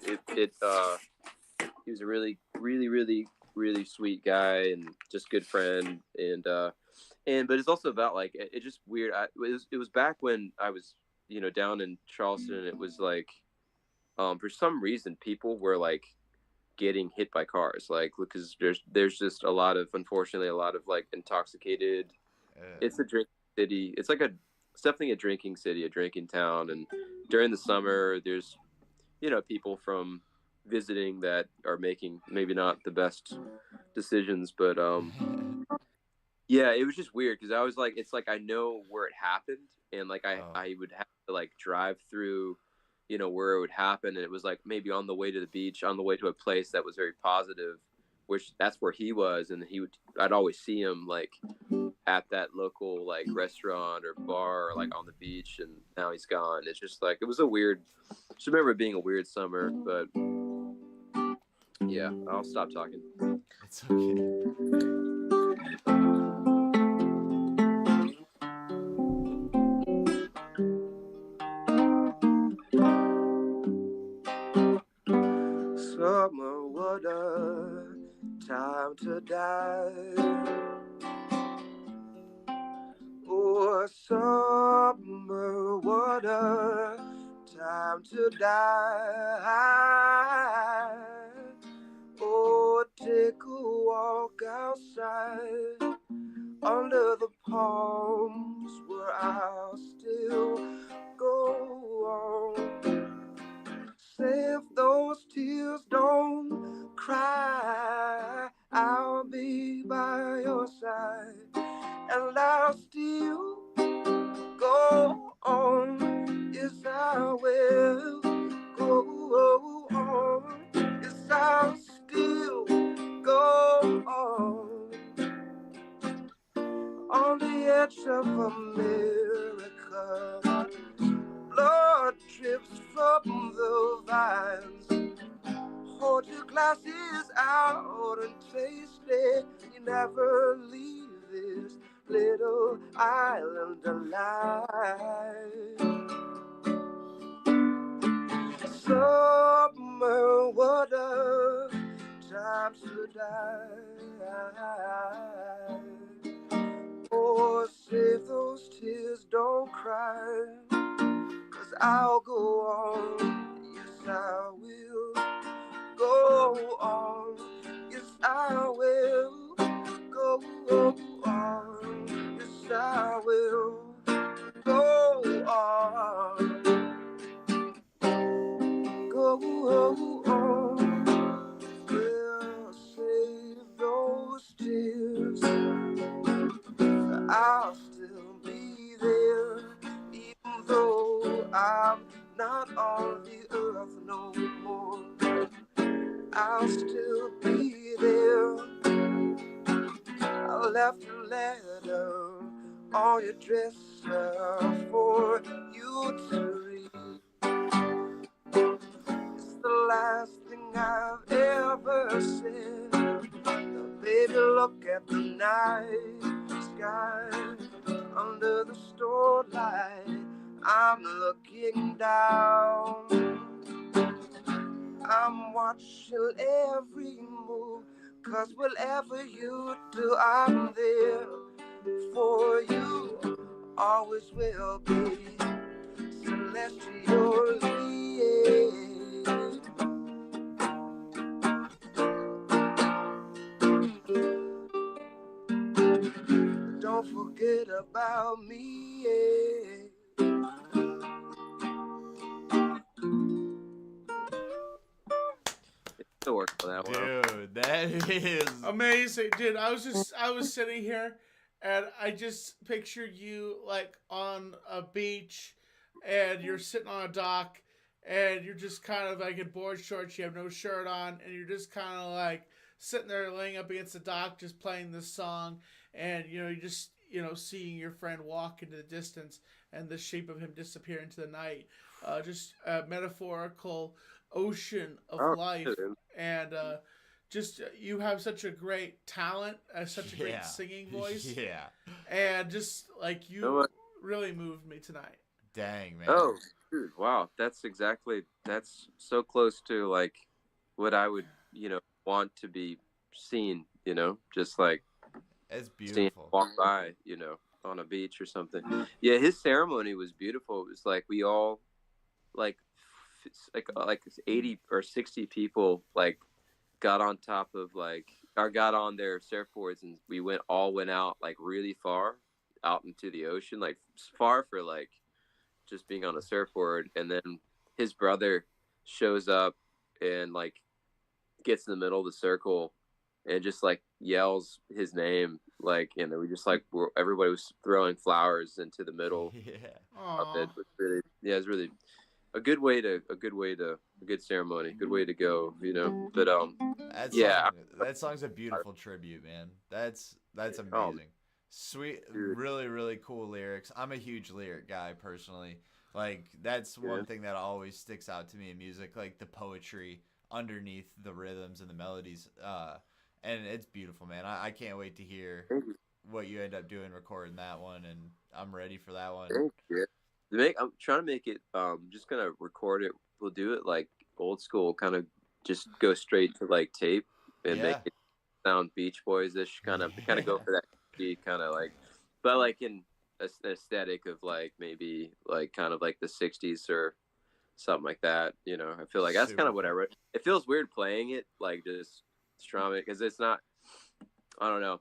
was a really sweet guy and just good friend. And but it's also about like it's just weird. It was back when I was down in Charleston, and it was like for some reason people were like getting hit by cars, like because there's just a lot of, unfortunately, a lot of like intoxicated. It's a drinking city. It's definitely a drinking city, a drinking town. And during the summer, there's people from visiting that are making maybe not the best decisions, but yeah, it was just weird because I was like, it's like I know where it happened, and like Oh. I would have to like drive through, where it would happen, and it was like maybe on the way to the beach, on the way to a place that was very positive, which that's where he was, and I'd always see him like at that local like restaurant or bar or like on the beach, and now he's gone. It's just like it was a weird. Just remember it being a weird summer, but yeah, I'll stop talking. It's okay. Summer, what a time to die. Oh, summer, what a time to die. Oh, take a walk outside under the palms where I'll still go on. Save those tears, don't cry. I'll be by your side, and I'll still go on. Yes, I will go on. Yes, I'll still go on the edge of America. Blood drips from the vines. Hold your glasses out and taste it. You never leave this little island alive. Summer, what a time to die. Oh, save those tears, don't cry. 'Cause I'll go on, yes I will go on, yes I will go on, yes I will go on, go on, yeah, save those tears, I'll still be there, even though I'm not on the earth no more. I'll still be there. I left a letter on your dresser for you to read. It's the last thing I've ever said. Now, baby, look at the night sky under the starlight. I'm looking down. I'm watching every move, 'cause whatever you do, I'm there for you. Always will be celestially. Don't forget about me. Still working on that one. Dude, that is Amazing, dude. I was sitting here, and I just pictured you like on a beach, and you're sitting on a dock, and you're just kind of like in board shorts. You have no shirt on, and you're just kind of like sitting there laying up against the dock, just playing this song, and you just seeing your friend walk into the distance, and the shape of him disappear into the night. Just a metaphorical ocean of Oh, life, dude. and just you have such a great talent, such a great yeah. singing voice, Yeah. and just like You know you what? really moved me tonight. Dang, man. Oh, Dude, wow, that's so close to like what I would, want to be seen, just like It's seeing him beautiful. walk by, on a beach or something. Yeah, his ceremony was beautiful. It was like we all like like 80 or 60 people like got on top of like or got on their surfboards, and we went out like really far out into the ocean, like far for like just being on a surfboard. And then his brother shows up and like gets in the middle of the circle and just like yells his name, like, and then we just like everybody was throwing flowers into the middle Yeah. of it. Aw. It was really, yeah, it's really a good ceremony, good way to go, but That yeah. song that song's a beautiful tribute, man. That's Oh, amazing. Sweet, dude. really really cool lyrics. I'm a huge lyric guy personally. Like that's Yeah. one thing that always sticks out to me in music, like the poetry underneath the rhythms and the melodies. And it's beautiful, man. I can't wait to hear Thank you. what you end up doing recording that one, and I'm ready for that one. Thank you. I'm trying to make it. Just gonna record it. We'll do it like old school, kind of just go straight to like tape and make Yeah. it sound Beach Boys ish, kind of go Yeah. for that kind of like, but like in an aesthetic of like maybe like kind of like the '60s or something like that. I feel like that's kind Super of what I cool. wrote. It feels weird playing it like just strumming it because it's not. I don't know.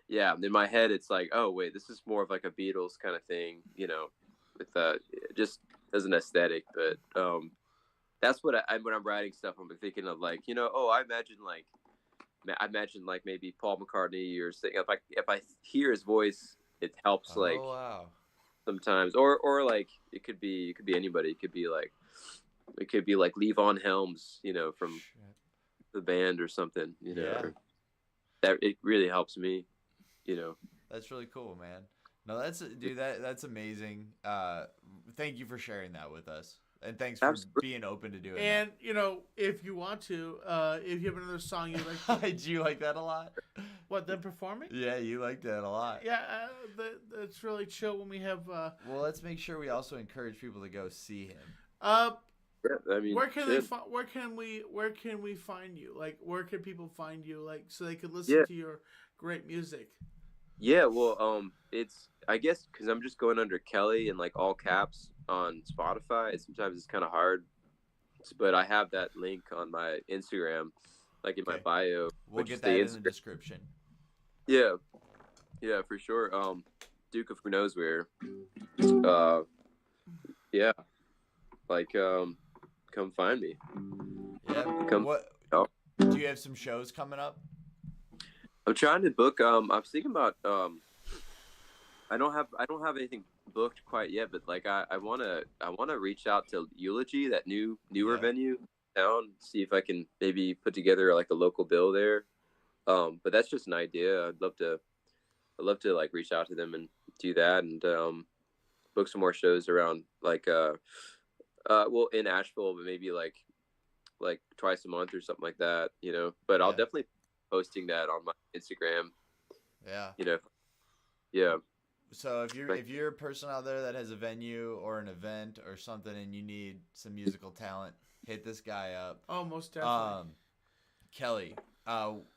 Yeah, in my head it's like, oh wait, this is more of like a Beatles kind of thing, with just as an aesthetic. But that's what when I'm writing stuff, I'm thinking of like, oh, I imagine like maybe Paul McCartney or something. If I hear his voice, it helps like Oh wow. sometimes, or like it could be anybody. It could be like Levon Helms, from Shit. the band or something, Yeah. that it really helps me, you know. That's really cool, man. No, that's dude. That's amazing. Thank you for sharing that with us, and thanks for Absolutely. being open to doing And if you want to, if you have another song you'd like to, that. Do you like that a lot? what them performing? Yeah, you like that a lot. Yeah, it's really chill when we have. Well, let's make sure we also encourage people to go see him. Uh, Yeah, I mean, where can shit. where can we find you? Like, where can people find you? Like, so they could listen Yeah, to your great music. yeah. Well, it's I guess because I'm just going under Kelly in like all caps on Spotify. Sometimes it's kind of hard, but I have that link on my Instagram, like in my Okay, bio, we'll which is get the that in the Instagram. description. Yeah, yeah, for sure. Duke of Who Knows Where. Uh, yeah, like come find me. Yeah. Come. What? Oh. Do you have some shows coming up? I'm trying to book. I was thinking about. I don't have anything booked quite yet, but like I wanna reach out to Eulogy, that newer Yeah. venue in town, see if I can maybe put together like a local bill there. But that's just an idea. I'd love to like reach out to them and do that, and book some more shows around like well, in Asheville, but maybe like twice a month or something like that, But I'll Yeah. definitely posting that on my Instagram, Yeah. you know. Yeah. So if Like, you're a person out there that has a venue or an event or something and you need some musical talent, hit this guy up. Oh, most definitely. Kelly,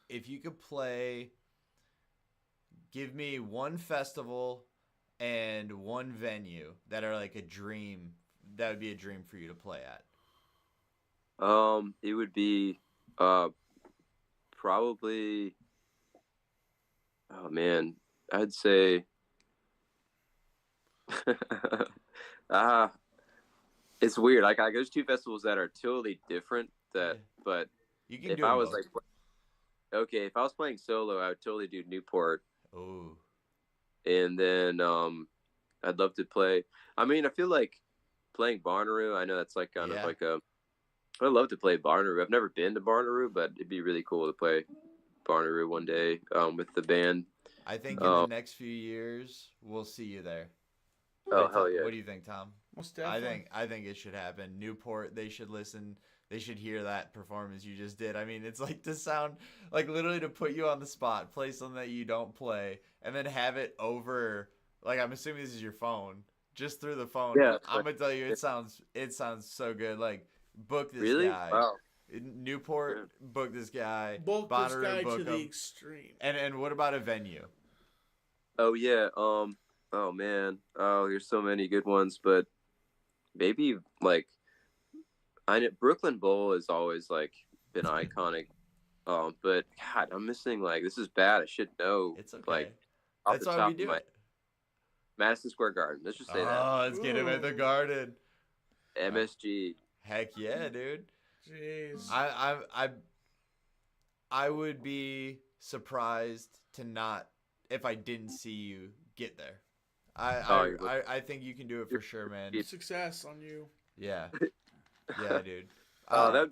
if you could give me one festival and one venue that are like a dream, that would be a dream for you to play at. it would be probably, oh man, I'd say ah it's weird. Like there's two festivals that are totally different Yeah. but You can if do I them was both. like, okay, if I was playing solo, I would totally do Newport. Oh, And then I'd love to play. I mean, I feel like playing Bonnaroo. I know that's like kind of yeah. like a. I'd love to play Bonnaroo. I've never been to Bonnaroo, but it'd be really cool to play Bonnaroo one day with the band. I think in the next few years we'll see you there. Oh hell yeah! What do you think, Tom? Most definitely. I think it should happen. Newport, they should listen. They should hear that performance you just did. I mean, it's like to sound like literally to put you on the spot, play something that you don't play, and then have it over. Like I'm assuming this is your phone, just through the phone. Yeah, I'm gonna tell you, it sounds so good. Like, book this really? guy. Wow. Newport, book this guy. Book this Bonnaroo, guy book to the him. extreme. And what about a venue? Oh yeah. Oh man. Oh, there's so many good ones, but maybe like I know Brooklyn Bowl has always like been iconic. But God, I'm missing like this is bad. I should know. It's okay. Like off That's the why top we of do my it. Madison Square Garden. Let's just say that. Oh, let's get him at the Garden. MSG. Heck yeah, dude. Jeez. I would be surprised to not if I didn't see you get there. I think you can do it for sure, man. Success on you. Yeah. Yeah, dude. That'd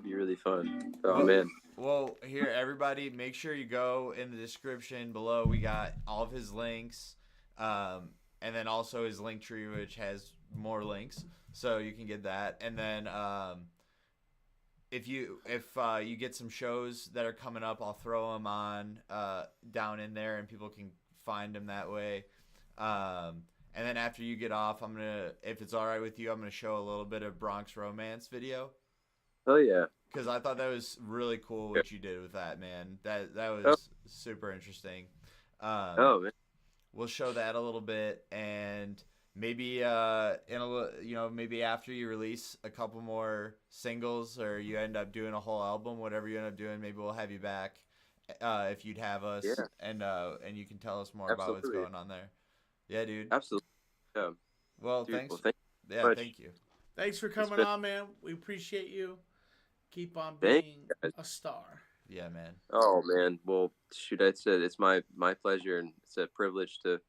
be really fun. Oh man. Well, here, everybody, make sure you go in the description below. We got all of his links, and then also his link tree, which has more links, so you can get that. And then if you get some shows that are coming up, I'll throw them on down in there, and people can find them that way. And then after you get off, I'm gonna, if it's all right with you, I'm gonna show a little bit of Bronx Romance video. Oh yeah. Because I thought that was really cool what you did with that, man. That was super interesting. Oh man. We'll show that a little bit, and maybe maybe after you release a couple more singles, or you end up doing a whole album, whatever you end up doing, maybe we'll have you back if you'd have us, and you can tell us more about what's going on there. Yeah, dude. Absolutely. Yeah. Well, Dude, thanks. Thank you. Thanks for coming on, man. We appreciate you. Keep on being a star. Yeah, man. Oh man. Well, shoot, it's my pleasure, and it's a privilege to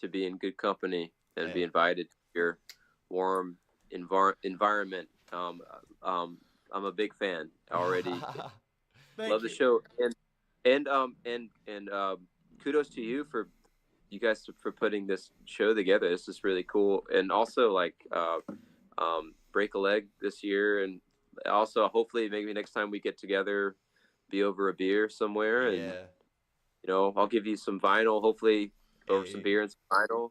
be in good company and be invited to your warm environment. I'm a big fan already. Love the show, and kudos to you for you guys for putting this show together. This is really cool, and also like break a leg this year, and also hopefully maybe next time we get together, be over a beer somewhere, and I'll give you some vinyl, hopefully over some beer and some vinyl.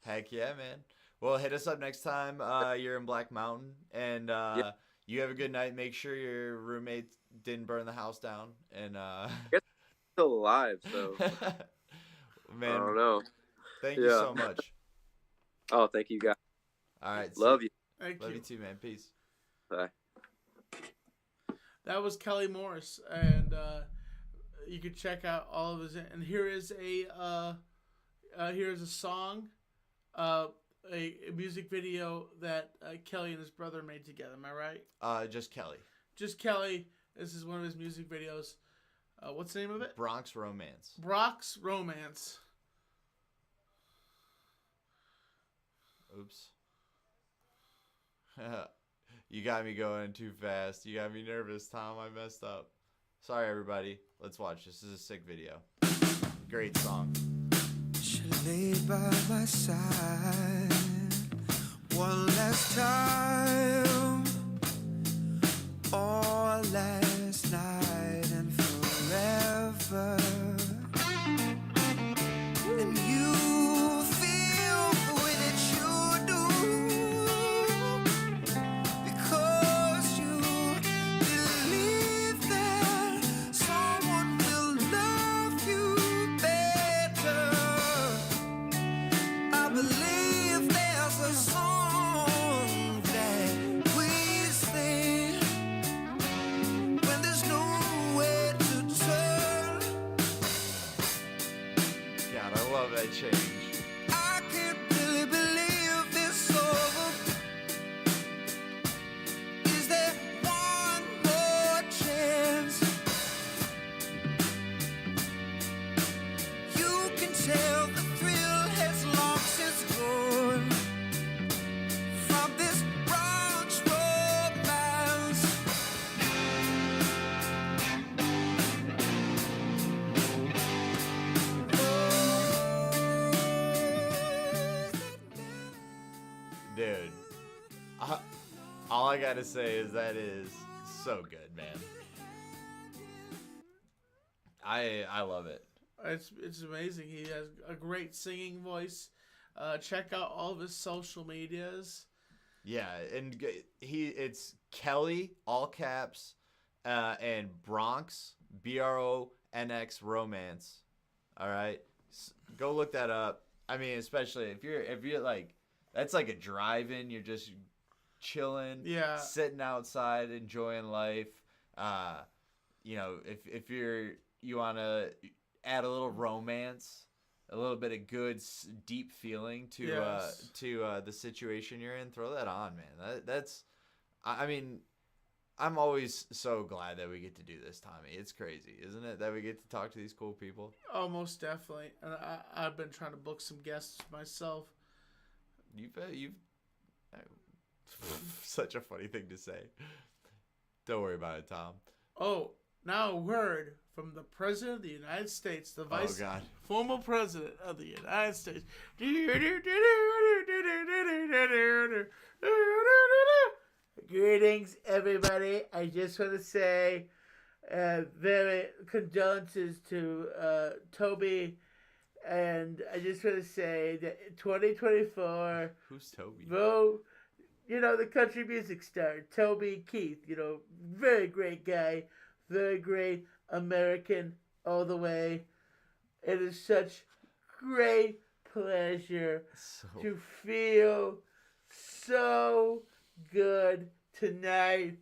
Heck yeah, man. Well, hit us up next time you're in Black Mountain, and you have a good night. Make sure your roommate didn't burn the house down, and I guess I'm still alive, so man, I don't know. Thank you so much. Oh, thank you guys. All right, love you. Love you too, man. Peace. Bye. That was Kelly Morris, and you can check out all of his. And here is a song, a music video that Kelly and his brother made together. Am I right? Just Kelly. Just Kelly. This is one of his music videos. What's the name of it? Bronx Romance. Bronx Romance. Oops. You got me going too fast. You got me nervous, Tom. I messed up. Sorry, everybody. Let's watch. This is a sick video. Great song. She laid by my side one last time, or last night and forever. And you feel the way that you do, because you believe that someone will love you better. I believe there's a song that we sing when there's nowhere to turn. God, I love that change. I can't really believe it's over. Is there one more chance? You can tell the thrill has long since gone from this Bronx romance. Dude. All I gotta say is that is so good, man. I love it. It's amazing. He has a great singing voice. Check out all of his social medias. Yeah, and it's Kelly, all caps, and Bronx, Bronx Romance. All right, go look that up. I mean, especially if you're like, that's like a drive-in. You're just chilling, Yeah. sitting outside, enjoying life. If you want to add a little romance, a little bit of good, deep feeling to Yes. the situation you're in, throw that on, man. I mean, I'm always so glad that we get to do this, Tommy. It's crazy, isn't it, that we get to talk to these cool people? Oh, most definitely. And I've been trying to book some guests myself. You've such a funny thing to say. Don't worry about it, Tom. Oh, now a word from the President of the United States, the God. former President of the United States. Greetings, everybody. I just want to say very condolences to Toby. And I just want to say that 2024, Who's Toby? vote, the country music star, Toby Keith, very great guy, very great American all the way. It is such great pleasure to feel so good tonight.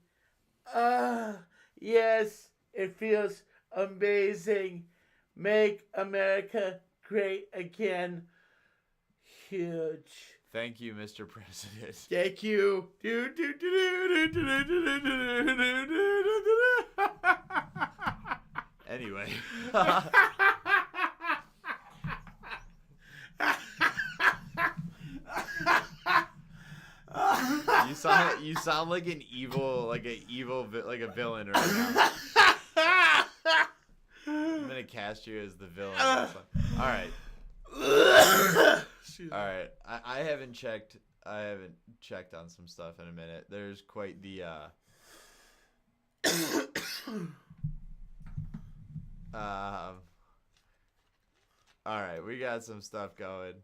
Yes, it feels amazing. Make America great again. Huge. Thank you, Mr. President. Thank you. Anyway. You sound like a villain right now. I'm gonna cast you as the villain. All right. All right. I haven't checked on some stuff in a minute. There's quite the all right, we got some stuff going.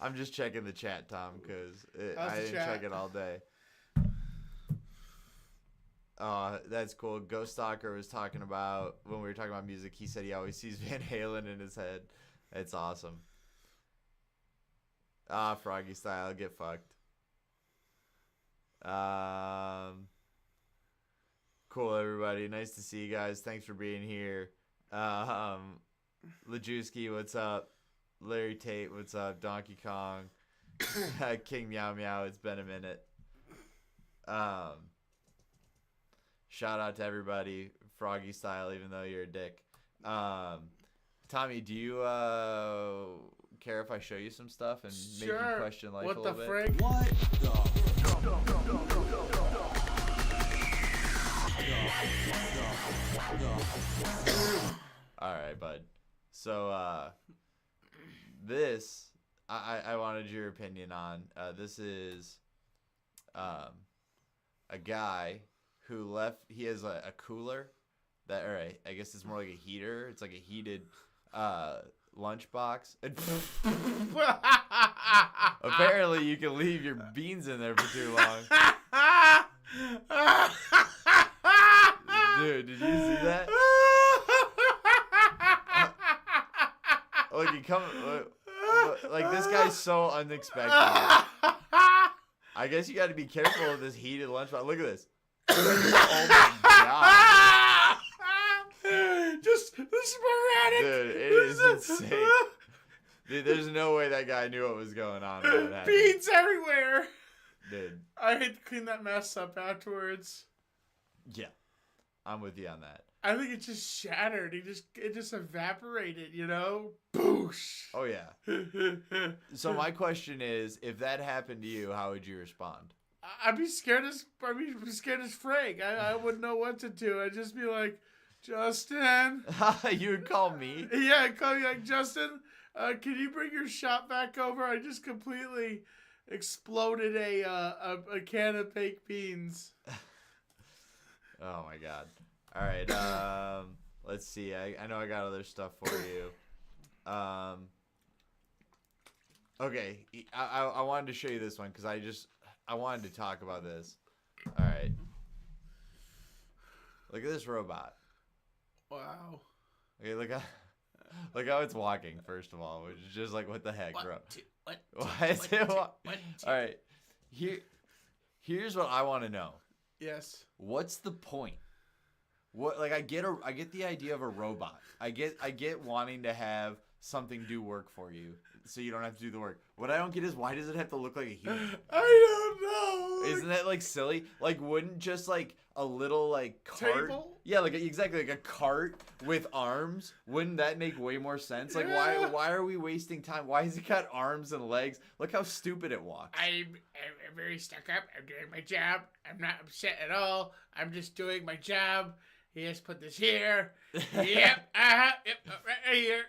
I'm just checking the chat, Tom, because I didn't check it all day. That's cool. Ghost Stalker was talking about, when we were talking about music, he said he always sees Van Halen in his head. It's awesome. Froggy Style, get fucked. Cool, everybody. Nice to see you guys. Thanks for being here. Lajewski, what's up? Larry Tate, what's up? Donkey Kong. King Meow Meow, it's been a minute. Shout out to everybody. Froggy Style, even though you're a dick. Tommy, do you care if I show you some stuff and make you question life a little bit? Frig? What All right, bud. So, this, I wanted your opinion on. This is a guy who left. He has a cooler that, or I guess it's more like a heater. It's like a heated lunchbox. Apparently, you can leave your beans in there for too long. Dude, did you see that? Like, like this guy's so unexpected. I guess you got to be careful with this heated lunchbox. Look at this. Oh my god. Just sporadic. Dude, it is insane. Dude, there's no way that guy knew what was going on. Beans everywhere. Dude. I had to clean that mess up afterwards. Yeah. I'm with you on that. I think it just shattered. It just evaporated, Boosh. Oh yeah. So my question is, if that happened to you, how would you respond? I'd be scared as frig. I wouldn't know what to do. I'd just be like, Justin. You would call me? Yeah, I'd call you like, Justin, can you bring your shop back over? I just completely exploded a can of baked beans. Oh my god. All right. Let's see. I know I got other stuff for you. Okay, I wanted to show you this one because I wanted to talk about this. All right. Look at this robot. Wow. Okay, look how it's walking. First of all, which is just like, what the heck, bro? Why is it? All right. Here's what I want to know. Yes. What's the point? What, like, I get the idea of a robot. I get wanting to have something do work for you so you don't have to do the work. What I don't get is, why does it have to look like a human? I don't know. Isn't that like silly? Like, wouldn't just like a little like cart? Table? Yeah, like exactly like a cart with arms. Wouldn't that make way more sense? Like, why are we wasting time? Why has it got arms and legs? Look how stupid it walks. I'm very stuck up. I'm doing my job. I'm not upset at all. I'm just doing my job. Yes, put this here. Yep. Yep. Right here.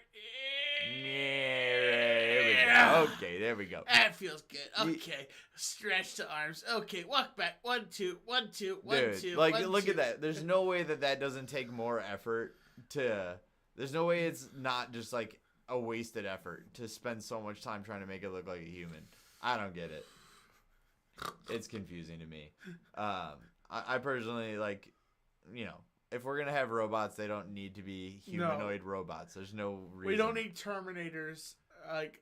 Yeah, okay, there we go. That feels good. Okay. Stretch the arms. Okay, walk back. 1, 2, 1, 2, 1, Dude, 2. like, 1, look 2. at that. There's no way that doesn't take more effort to. There's no way it's not just like a wasted effort to spend so much time trying to make it look like a human. I don't get it. It's confusing to me. I personally, like, you know, if we're gonna have robots, they don't need to be humanoid robots. There's no reason. We don't need Terminators, like,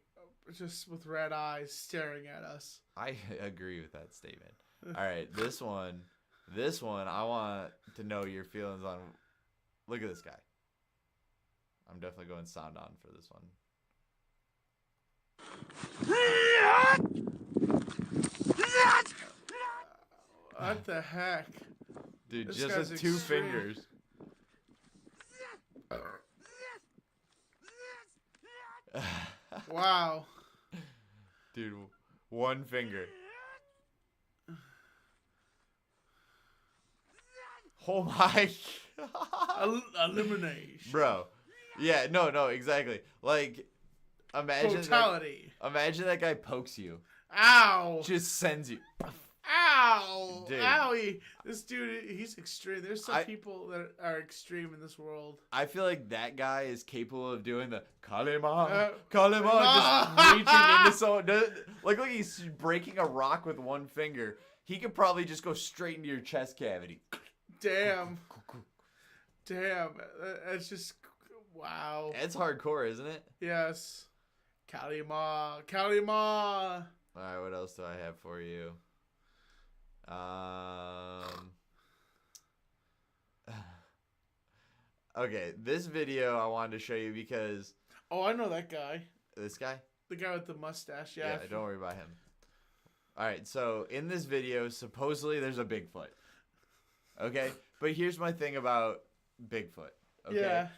just with red eyes staring at us. I agree with that statement. All right, this one, I want to know your feelings on. Look at this guy. I'm definitely going sound on for this one. What the heck? Dude, This just guy's with 2 extreme. fingers. Wow. Dude, 1 finger. Oh my god. Elimination. Bro. Yeah, no, exactly. Like, imagine that guy pokes you. Ow. Just sends you. Ow! Dude. Owie! This dude, he's extreme. There's some people that are extreme in this world. I feel like that guy is capable of doing the Kalema, no. just reaching into someone. Like he's breaking a rock with 1 finger. He could probably just go straight into your chest cavity. Damn. Damn. That's just, wow. It's hardcore, isn't it? Yes. Kalima. All right, what else do I have for you? Okay, this video I wanted to show you because... Oh, I know that guy. This guy? The guy with the mustache, yeah. Yeah, don't worry about him. Alright, so in this video, supposedly there's a Bigfoot. Okay? But here's my thing about Bigfoot. Okay? Yeah.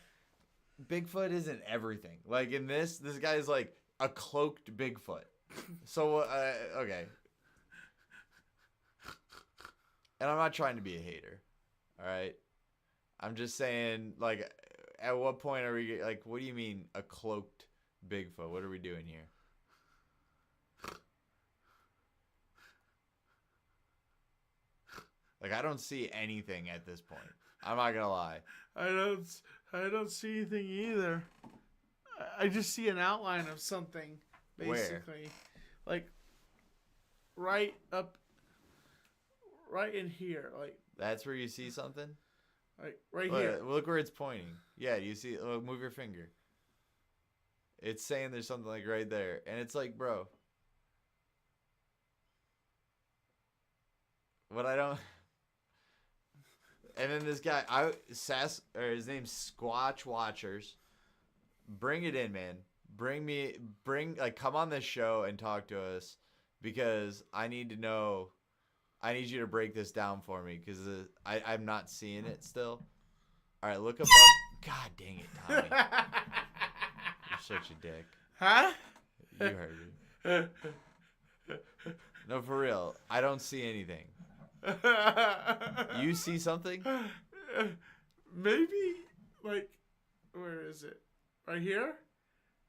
Bigfoot isn't everything. Like, in this guy's like a cloaked Bigfoot. So, okay. And I'm not trying to be a hater, all right? I'm just saying, like, at what point are we, like, what do you mean a cloaked Bigfoot? What are we doing here? Like, I don't see anything at this point. I'm not gonna lie. I don't see anything either. I just see an outline of something, basically. Where? Like, right in here, like. That's where you see something? Like, right here. Look where it's pointing. Yeah, you see, move your finger. It's saying there's something like right there. And it's like, bro. What I don't... And then this guy, his name's Squatch Watchers. Bring it in, man. Come on this show and talk to us. Because I need to know... I need you to break this down for me because I'm not seeing it still. All right, look above. God dang it, Tommy. You're such a dick. Huh? You heard me. No, for real. I don't see anything. You see something? Maybe, like, where is it? Right here?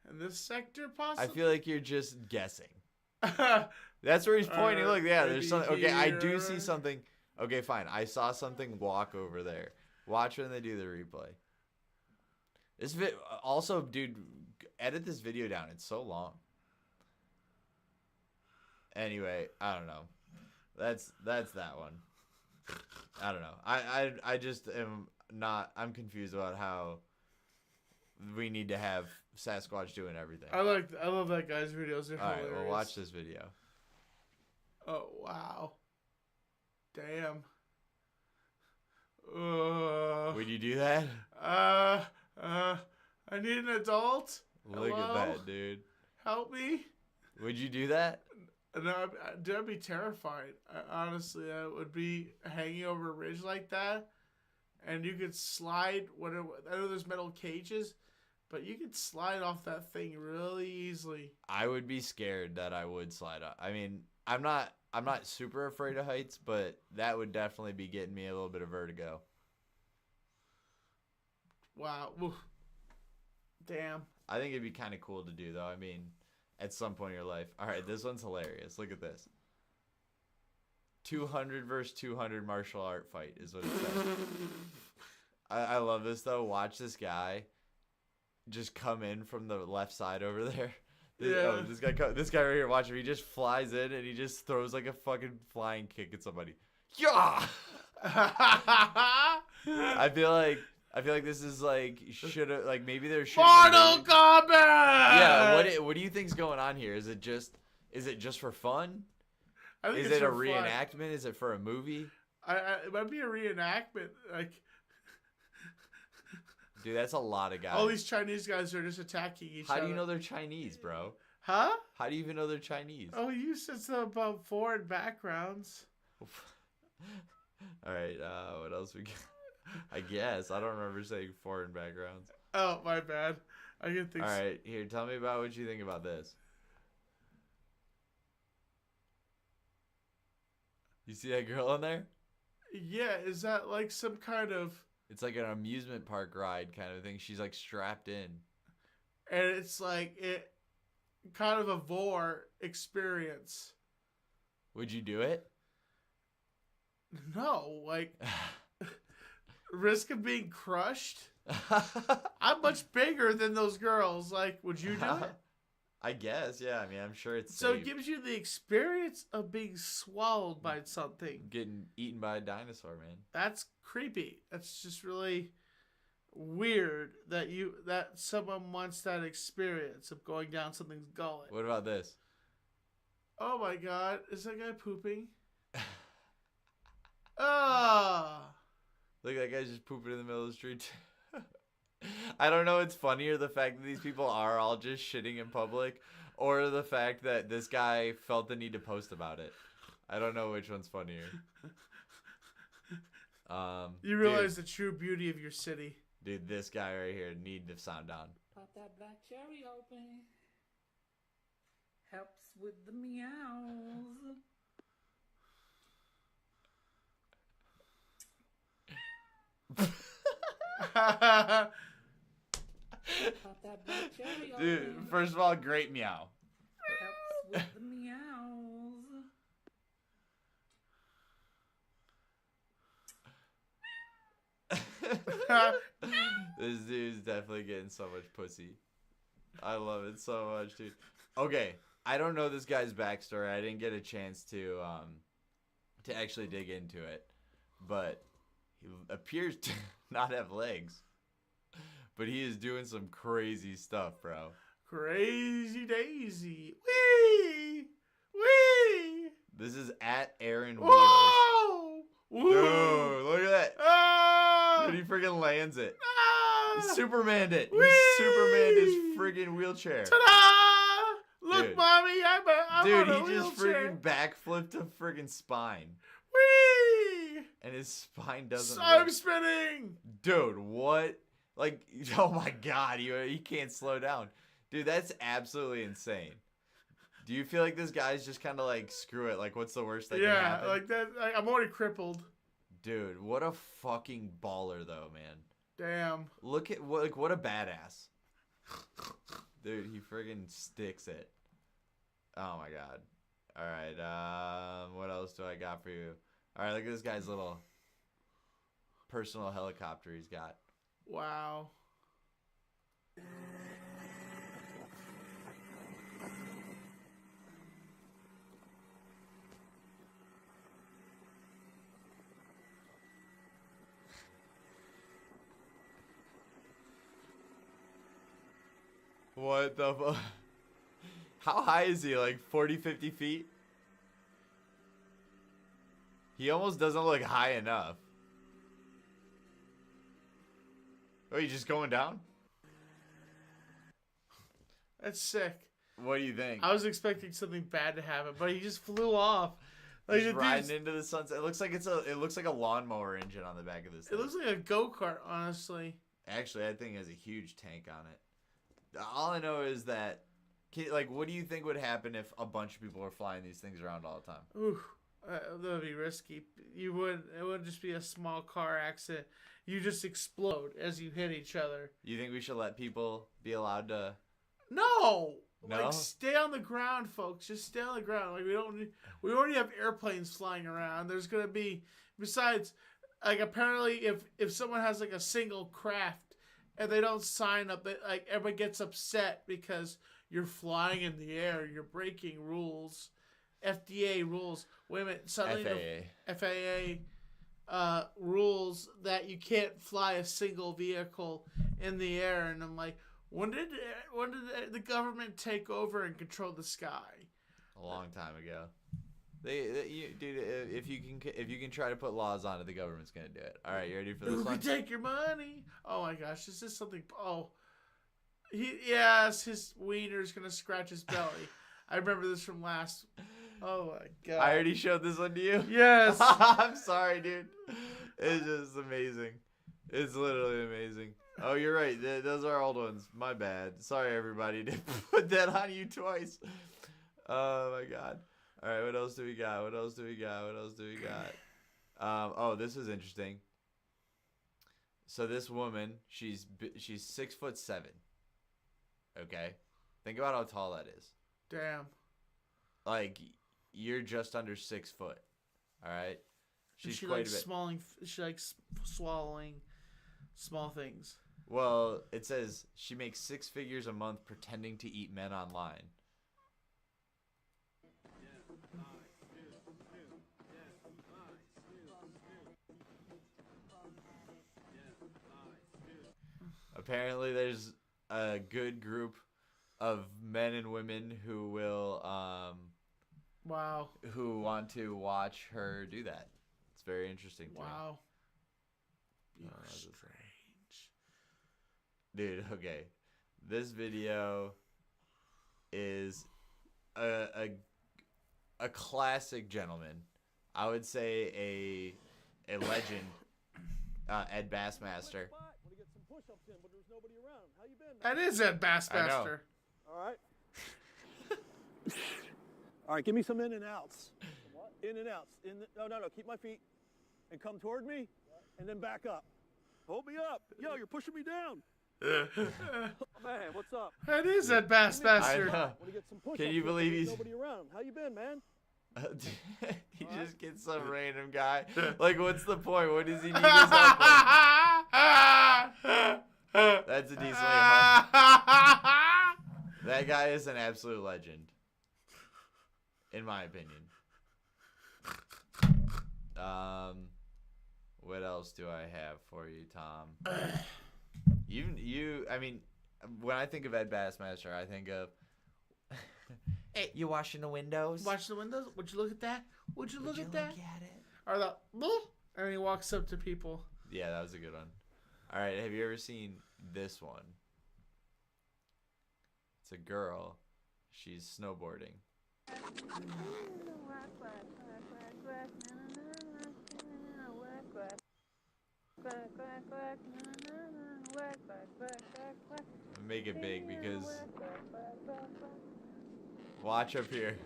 In this sector, possibly? I feel like you're just guessing. That's where he's pointing. Look, yeah, there's something. Okay, I do see something. Okay, fine. I saw something walk over there. Watch when they do the replay. Also, dude, edit this video down. It's so long. Anyway, I don't know. That's that one. I don't know. I just am not. I'm confused about how we need to have Sasquatch doing everything. I love that guy's videos. They're All right, hilarious. well, watch this video. Oh wow. Damn. Would you do that? I need an adult. Look Hello? at that, dude. Help me. Would you do that? No, I'd be terrified. Honestly, I would be hanging over a ridge like that, and you could slide. I know there's metal cages, but you could slide off that thing really easily. I would be scared that I would slide up. I mean, I'm not super afraid of heights, but that would definitely be getting me a little bit of vertigo. Wow. Oof. Damn. I think it'd be kind of cool to do, though. I mean, at some point in your life. All right, this one's hilarious. Look at this. 200 versus 200 martial art fight is what it says. I love this, though. Watch this guy just come in from the left side over there. Yeah. This guy right here, watch him. He just flies in and he just throws like a fucking flying kick at somebody. Yeah! I feel like this is like maybe there should Mortal Kombat. Yeah, what do you think's going on here? Is it just for fun? I think Is it's it a for fun. reenactment? Is it for a movie? It might be a reenactment. Like, Dude, that's a lot of guys. all these Chinese guys are just attacking each other. How do you know they're Chinese, bro? Huh? How do you even know they're Chinese? Oh, you said something about foreign backgrounds. All right, what else we got? I guess. I don't remember saying foreign backgrounds. Oh, my bad. I can think. All right, here, tell me about what you think about this. You see that girl in there? Yeah, is that like some kind of... It's like an amusement park ride kind of thing. She's like strapped in. And it's like kind of a vor experience. Would you do it? No, like risk of being crushed. I'm much bigger than those girls. Like, would you do it? I guess, yeah. I mean, I'm sure it's So safe. it gives you the experience of being swallowed by something. Getting eaten by a dinosaur, man. That's creepy. That's just really weird that someone wants that experience of going down something's gullet. What about this? Oh my god, is that guy pooping? Ah. Look, that guy's just pooping in the middle of the street. I don't know. It's funnier the fact that these people are all just shitting in public, or the fact that this guy felt the need to post about it. I don't know which one's funnier. You realize the true beauty of your city. Dude, this guy right here need to sound down. Pop that black cherry open. Helps with the meows. Pop that black cherry open. Dude, first of all, great meow. Helps with the meows. This dude's definitely getting so much pussy. I love it so much, dude. Okay, I don't know this guy's backstory. I didn't get a chance to actually dig into it, but he appears to not have legs. But he is doing some crazy stuff, bro. Crazy Daisy. Wee! Wee! This is at Aaron Wheels. Whoa! Woo! Dude, look at that. Ah! Dude, he freaking lands it. Ah! He Supermaned it. He Whee! Supermaned his freaking wheelchair. Ta-da! Look, Dude. mommy, I'm Dude, on a he just wheelchair. freaking backflipped a freaking spine. Whee! And his spine doesn't I'm work. spinning. Dude, what? Like, oh my god, he can't slow down. Dude, that's absolutely insane. Do you feel like this guy's just kind of like, screw it, like, what's the worst that can Yeah, happen? like that. I'm already crippled. Dude, what a fucking baller, though, man. Damn. Look at, what a badass. Dude, he friggin' sticks it. Oh my god. Alright, what else do I got for you? Alright, look at this guy's little personal helicopter he's got. Wow. What the fuck? How high is he? Like 40, 50 feet? He almost doesn't look high enough. Oh, you just going down? That's sick. What do you think? I was expecting something bad to happen, but he just flew off. Like Just the riding dude's- into the sunset. It looks like a lawnmower engine on the back of this It thing. looks like a go-kart, honestly. Actually, that thing has a huge tank on it. All I know is that, like, what do you think would happen if a bunch of people were flying these things around all the time? Ooh, that would be risky. It would just be a small car accident. You just explode as you hit each other. You think we should let people be allowed to? No. No? Like, stay on the ground, folks. Just stay on the ground. Like, we already have airplanes flying around. There's gonna be, besides, like, apparently if someone has like a single craft and they don't sign up, like, everybody gets upset because you're flying in the air. You're breaking rules, FDA rules. Wait a minute, suddenly FAA rules that you can't fly a single vehicle in the air, and I'm like, when did the government take over and control the sky? A long time ago. Dude, if you can try to put laws on it, the government's gonna do it. All right, you ready for this Who one? can take your money? Oh my gosh, is this something? Oh, his wiener's gonna scratch his belly. I remember this from last. Oh my god! I already showed this one to you. Yes. I'm sorry, dude. It's just amazing. It's literally amazing. Oh, you're right. Those are old ones. My bad. Sorry, everybody, to put that on you twice. Oh my god. All right, what else do we got? Oh, this is interesting. So this woman, she's 6'7". Okay, think about how tall that is. Damn. Like, you're just under 6 foot. All right. She quite likes a bit. She likes swallowing small things. Well, it says she makes 6 figures a month pretending to eat men online. Apparently, there's a good group of men and women who will Wow. who want to watch her do that. It's very interesting to me. Wow. I You're don't know what to say. strange. Dude, okay. This video is a classic gentleman. I would say a legend, Ed Bassmaster. That is Ed Bassmaster. All right. All right, give me some in and outs. What? In and outs. No. Keep my feet and come toward me, and then back up. Hold me up. Yo, you're pushing me down. Man, what's up? That is Ed I Bassmaster. know. Want to get some push-ups? Can you believe There's he's? nobody around? How you been, man? He just gets some random guy. Like, what's the point? What does he need his help with? That's a decently high. That guy is an absolute legend, in my opinion. What else do I have for you, Tom? I mean, when I think of Ed Bassmaster, I think of, hey, you washing the windows? Watch the windows. Would you look at that? Would you look at that? Look at it? Or the, and he walks up to people. Yeah, that was a good one. All right, have you ever seen this one? It's a girl. She's snowboarding. Make it big because watch up here.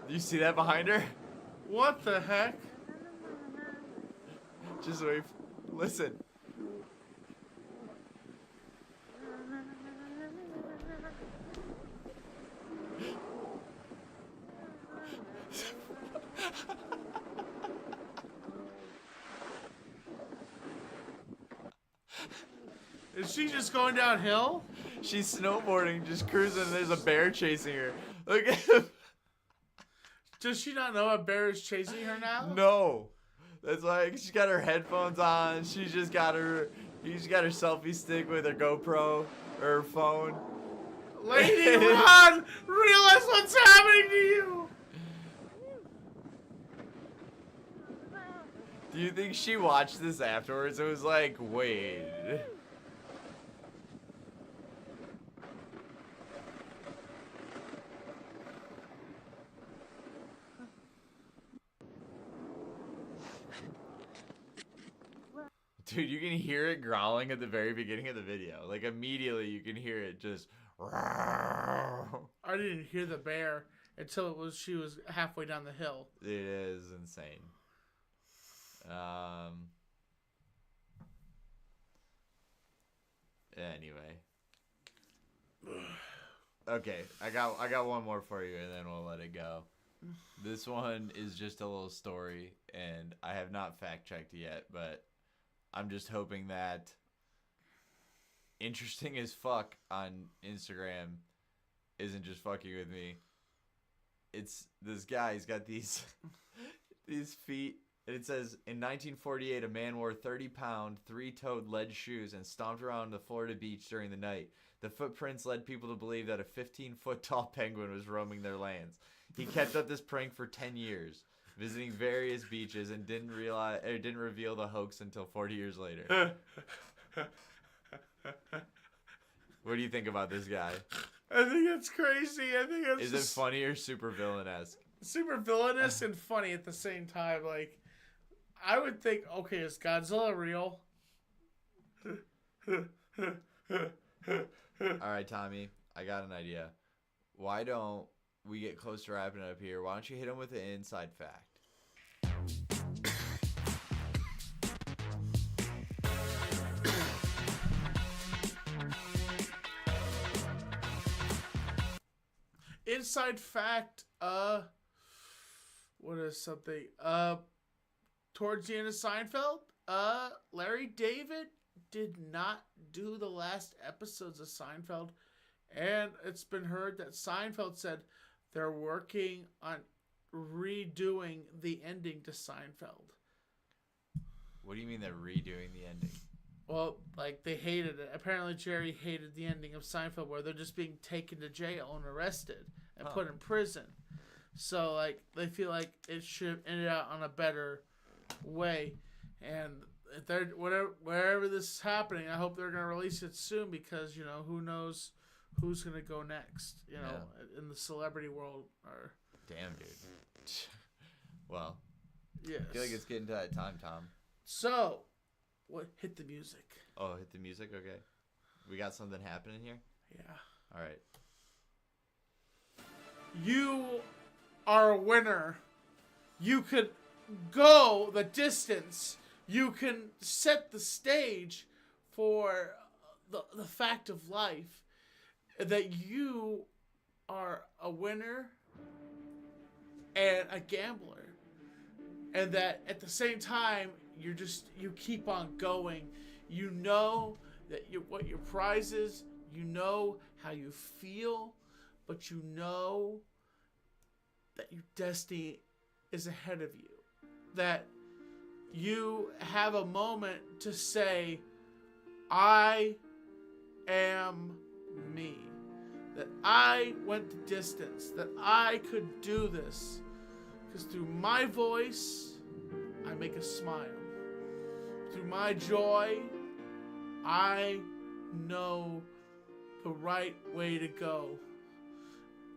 Do you see that behind her? What the heck? Just wait. Listen. Is she just going downhill? She's snowboarding, just cruising, and there's a bear chasing her. Look at him. Does she not know a bear is chasing her now? No. That's like, she's got her headphones on. She's just got her She's got her selfie stick with her GoPro or her phone. Lady, run! Realize what's happening to you! Do you think she watched this afterwards? It was like, wait. Dude, you can hear it growling at the very beginning of the video. Like, immediately you can hear it just... I didn't hear the bear until she was halfway down the hill. It is insane. Anyway. Okay, I got one more for you and then we'll let it go. This one is just a little story and I have not fact checked yet, but I'm just hoping that interesting as fuck on Instagram isn't just fucking with me. It's this guy, he's got these these feet, and it says, in 1948, a man wore 30-pound, three-toed lead shoes and stomped around the Florida beach during the night. The footprints led people to believe that a 15-foot tall penguin was roaming their lands. He kept up this prank for 10 years, visiting various beaches, and didn't reveal the hoax until 40 years later. What do you think about this guy? I think it's crazy. I think it's Is it funny or super villainous? super villainous and funny at the same time. Like, I would think, okay, is Godzilla real? Alright, Tommy, I got an idea. Why don't we get close to wrapping it up here? Why don't you hit him with an inside fact? Inside fact, what is something? Towards the end of Seinfeld, Larry David did not do the last episodes of Seinfeld, and it's been heard that Seinfeld said they're working on redoing the ending to Seinfeld. What do you mean they're redoing the ending? Well, like, they hated it. Apparently Jerry hated the ending of Seinfeld where they're just being taken to jail and arrested and put in prison. So, like, they feel like it should end out on a better way. And if they're wherever this is happening, I hope they're going to release it soon because, you know, who knows who's going to go next, you know, in the celebrity world. Or Damn, dude. Well, yes. I feel like it's getting to that time, Tom. So, what hit the music? Oh, hit the music? Okay. We got something happening here? Yeah. All right. You are a winner. You could go the distance. You can set the stage for the fact of life that you are a winner and a gambler. And that at the same time, you keep on going. You know that what your prize is. You know how you feel, but you know that your destiny is ahead of you. That you have a moment to say, I am me. That I went the distance. That I could do this. Because through my voice, I make a smile. Through my joy, I know the right way to go.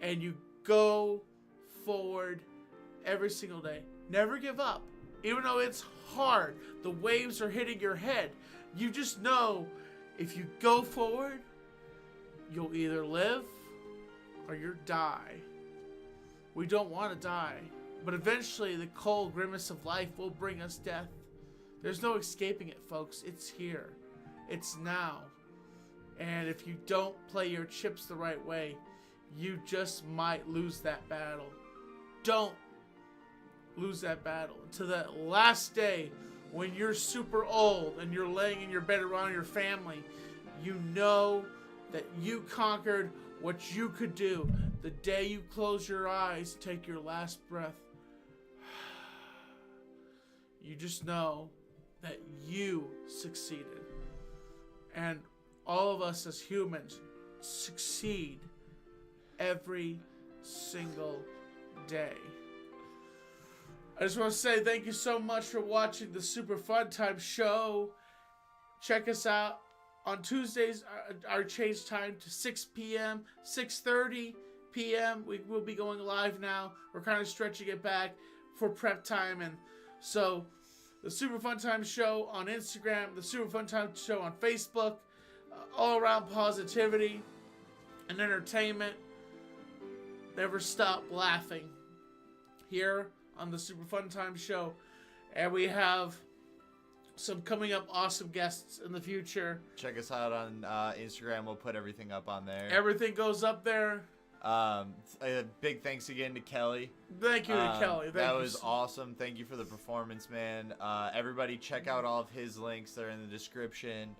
And you go forward every single day. Never give up. Even though it's hard, the waves are hitting your head. You just know if you go forward, you'll either live or you'll die. We don't want to die. But eventually, the cold grimace of life will bring us death. There's no escaping it, folks. It's here. It's now. And if you don't play your chips the right way, you just might lose that battle. Don't lose that battle. Until that last day when you're super old and you're laying in your bed around your family, you know that you conquered what you could do. The day you close your eyes, take your last breath, you just know that you succeeded. and all of us as humans succeed every single day. I just want to say thank you so much for watching the Super Fun Time show. Check us out on Tuesdays. Our change time to 6 p.m., 6:30 p.m. We will be going live now. We're kind of stretching it back for prep time. And so the Super Fun Time show on Instagram, the Super Fun Time show on Facebook, all around positivity and entertainment. Never stop laughing here on the Super Fun Time show. And we have some coming up awesome guests in the future. Check us out on Instagram. We'll put everything up on there. Everything goes up there. A big thanks again to Kelly. Thank you to Kelly. That was awesome. Thank you for the performance, man. Everybody check out all of his links. They're in the description.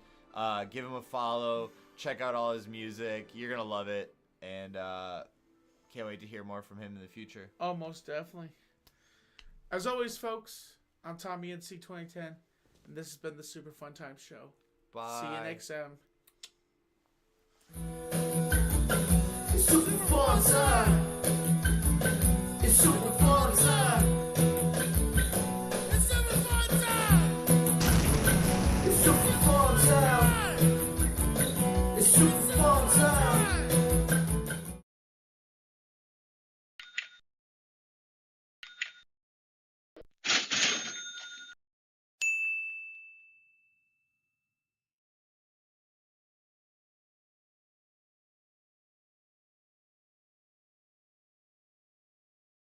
Give him a follow. Check out all his music. You're going to love it. And can't wait to hear more from him in the future. Oh, most definitely. As always, folks, I'm Tommy NC 2010, and this has been the Super Fun Time Show. Bye. See you next time. Super Fun Time.